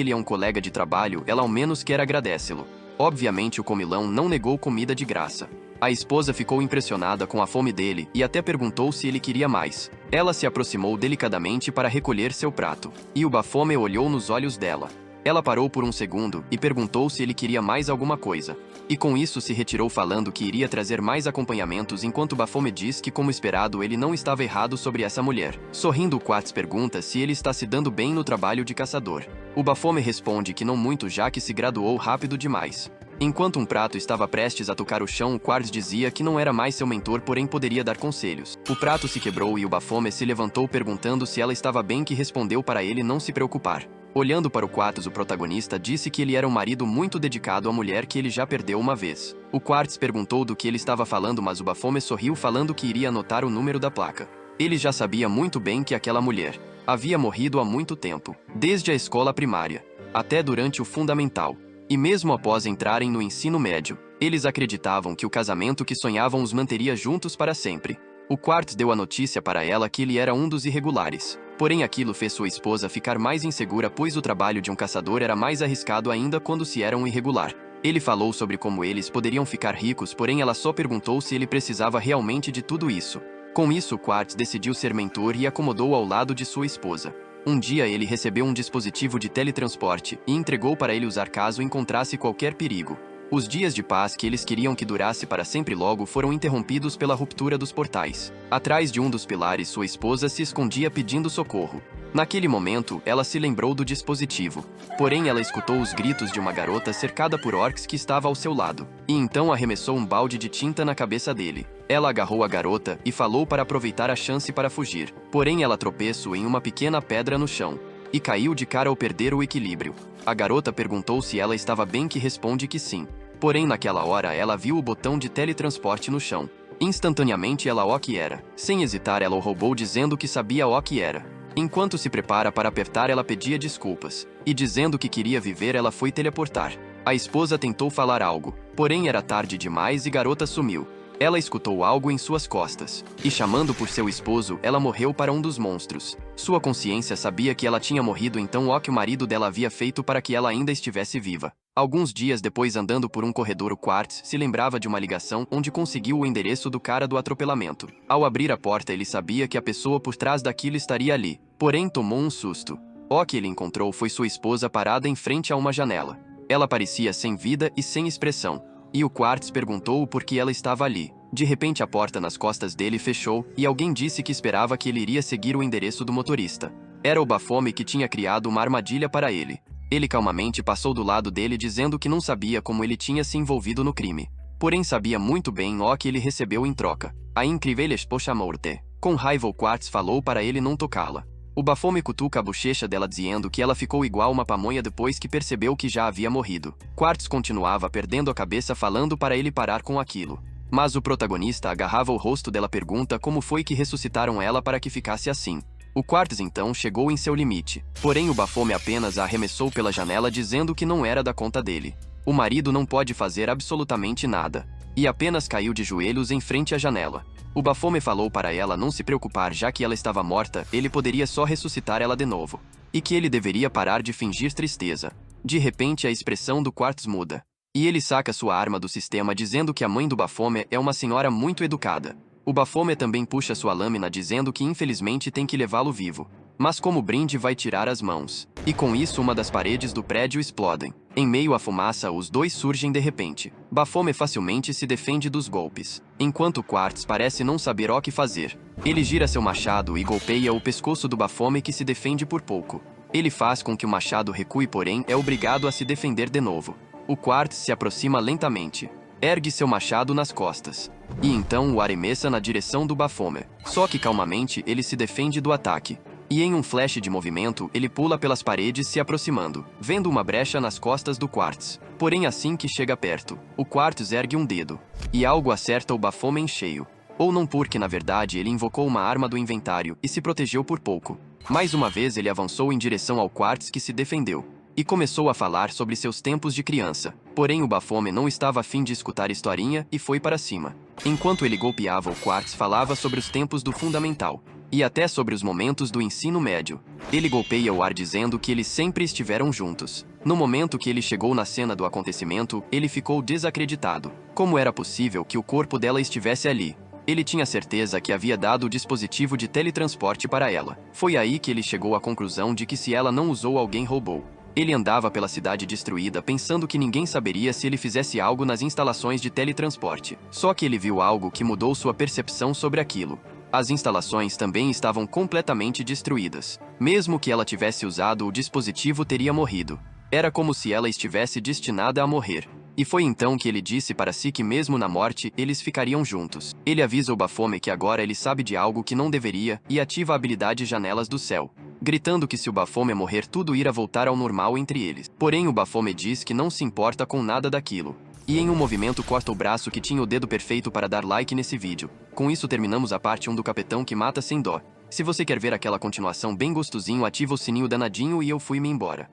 ele é um colega de trabalho, ela ao menos quer agradecê-lo. Obviamente o comilão não negou comida de graça. A esposa ficou impressionada com a fome dele e até perguntou se ele queria mais. Ela se aproximou delicadamente para recolher seu prato. E o Baphomet olhou nos olhos dela. Ela parou por um segundo e perguntou se ele queria mais alguma coisa. E com isso se retirou falando que iria trazer mais acompanhamentos, enquanto Baphomet diz que, como esperado, ele não estava errado sobre essa mulher. Sorrindo, o Quartz pergunta se ele está se dando bem no trabalho de caçador. O Baphomet responde que não muito, já que se graduou rápido demais. Enquanto um prato estava prestes a tocar o chão, o Quartz dizia que não era mais seu mentor, porém poderia dar conselhos. O prato se quebrou e o Baphomet se levantou perguntando se ela estava bem, que respondeu para ele não se preocupar. Olhando para o Quartz, o protagonista disse que ele era um marido muito dedicado à mulher que ele já perdeu uma vez. O Quartz perguntou do que ele estava falando, mas o Baphomet sorriu falando que iria anotar o número da placa. Ele já sabia muito bem que aquela mulher havia morrido há muito tempo, desde a escola primária até durante o fundamental. E mesmo após entrarem no ensino médio, eles acreditavam que o casamento que sonhavam os manteria juntos para sempre. O Quartz deu a notícia para ela que ele era um dos irregulares. Porém aquilo fez sua esposa ficar mais insegura, pois o trabalho de um caçador era mais arriscado ainda quando se era um irregular. Ele falou sobre como eles poderiam ficar ricos, porém ela só perguntou se ele precisava realmente de tudo isso. Com isso, o Quartz decidiu ser mentor e acomodou ao lado de sua esposa. Um dia ele recebeu um dispositivo de teletransporte e entregou para ele usar caso encontrasse qualquer perigo. Os dias de paz que eles queriam que durasse para sempre logo foram interrompidos pela ruptura dos portais. Atrás de um dos pilares, sua esposa se escondia pedindo socorro. Naquele momento, ela se lembrou do dispositivo. Porém, ela escutou os gritos de uma garota cercada por orcs que estava ao seu lado. E então arremessou um balde de tinta na cabeça dele. Ela agarrou a garota e falou para aproveitar a chance para fugir. Porém, ela tropeçou em uma pequena pedra no chão e caiu de cara ao perder o equilíbrio. A garota perguntou se ela estava bem, que responde que sim. Porém, naquela hora, ela viu o botão de teletransporte no chão. Instantaneamente, ela o que era. Sem hesitar, ela o roubou, dizendo que sabia o que era. Enquanto se prepara para apertar, ela pedia desculpas. E dizendo que queria viver, ela foi teleportar. A esposa tentou falar algo, porém era tarde demais e garota sumiu. Ela escutou algo em suas costas, e chamando por seu esposo, ela morreu para um dos monstros. Sua consciência sabia que ela tinha morrido, então o que o marido dela havia feito para que ela ainda estivesse viva. Alguns dias depois, andando por um corredor, o Quartz se lembrava de uma ligação onde conseguiu o endereço do cara do atropelamento. Ao abrir a porta, ele sabia que a pessoa por trás daquilo estaria ali, porém tomou um susto. O que ele encontrou foi sua esposa parada em frente a uma janela. Ela parecia sem vida e sem expressão. E o Quartz perguntou por que ela estava ali. De repente a porta nas costas dele fechou, e alguém disse que esperava que ele iria seguir o endereço do motorista. Era o Baphomet que tinha criado uma armadilha para ele. Ele calmamente passou do lado dele, dizendo que não sabia como ele tinha se envolvido no crime. Porém sabia muito bem o que ele recebeu em troca. A incrível esposa morte. Com raiva o Quartz falou para ele não tocá-la. O Baphomet cutuca a bochecha dela, dizendo que ela ficou igual uma pamonha depois que percebeu que já havia morrido. Quartz continuava perdendo a cabeça, falando para ele parar com aquilo. Mas o protagonista agarrava o rosto dela, pergunta como foi que ressuscitaram ela para que ficasse assim. O Quartz então chegou em seu limite. Porém o Baphomet apenas a arremessou pela janela, dizendo que não era da conta dele. O marido não pode fazer absolutamente nada. E apenas caiu de joelhos em frente à janela. O Baphomet falou para ela não se preocupar, já que ela estava morta, ele poderia só ressuscitar ela de novo. E que ele deveria parar de fingir tristeza. De repente a expressão do Quartz muda. E ele saca sua arma do sistema, dizendo que a mãe do Baphomet é uma senhora muito educada. O Baphomet também puxa sua lâmina, dizendo que infelizmente tem que levá-lo vivo. Mas como brinde vai tirar as mãos. E com isso uma das paredes do prédio explodem. Em meio à fumaça, os dois surgem de repente. Baphomet facilmente se defende dos golpes, enquanto Quartz parece não saber o que fazer. Ele gira seu machado e golpeia o pescoço do Baphomet, que se defende por pouco. Ele faz com que o machado recue, porém é obrigado a se defender de novo. O Quartz se aproxima lentamente. Ergue seu machado nas costas. E então o arremessa na direção do Baphomet. Só que calmamente ele se defende do ataque. E em um flash de movimento, ele pula pelas paredes se aproximando, vendo uma brecha nas costas do Quartz. Porém assim que chega perto, o Quartz ergue um dedo. E algo acerta o Baphomet em cheio. Ou não, porque na verdade ele invocou uma arma do inventário e se protegeu por pouco. Mais uma vez ele avançou em direção ao Quartz, que se defendeu. E começou a falar sobre seus tempos de criança. Porém o Baphomet não estava a fim de escutar historinha e foi para cima. Enquanto ele golpeava, o Quartz falava sobre os tempos do fundamental. E até sobre os momentos do ensino médio. Ele golpeia o ar dizendo que eles sempre estiveram juntos. No momento que ele chegou na cena do acontecimento, ele ficou desacreditado. Como era possível que o corpo dela estivesse ali? Ele tinha certeza que havia dado o dispositivo de teletransporte para ela. Foi aí que ele chegou à conclusão de que se ela não usou, alguém roubou. Ele andava pela cidade destruída pensando que ninguém saberia se ele fizesse algo nas instalações de teletransporte. Só que ele viu algo que mudou sua percepção sobre aquilo. As instalações também estavam completamente destruídas. Mesmo que ela tivesse usado o dispositivo, teria morrido. Era como se ela estivesse destinada a morrer. E foi então que ele disse para si que mesmo na morte, eles ficariam juntos. Ele avisa o Baphomet que agora ele sabe de algo que não deveria e ativa a habilidade Janelas do Céu, gritando que se o Baphomet morrer, tudo irá voltar ao normal entre eles. Porém o Baphomet diz que não se importa com nada daquilo. E em um movimento corta o braço que tinha o dedo perfeito para dar like nesse vídeo. Com isso terminamos a parte 1 do Capitão que mata sem dó. Se você quer ver aquela continuação bem gostosinho, ativa o sininho danadinho e eu fui-me embora.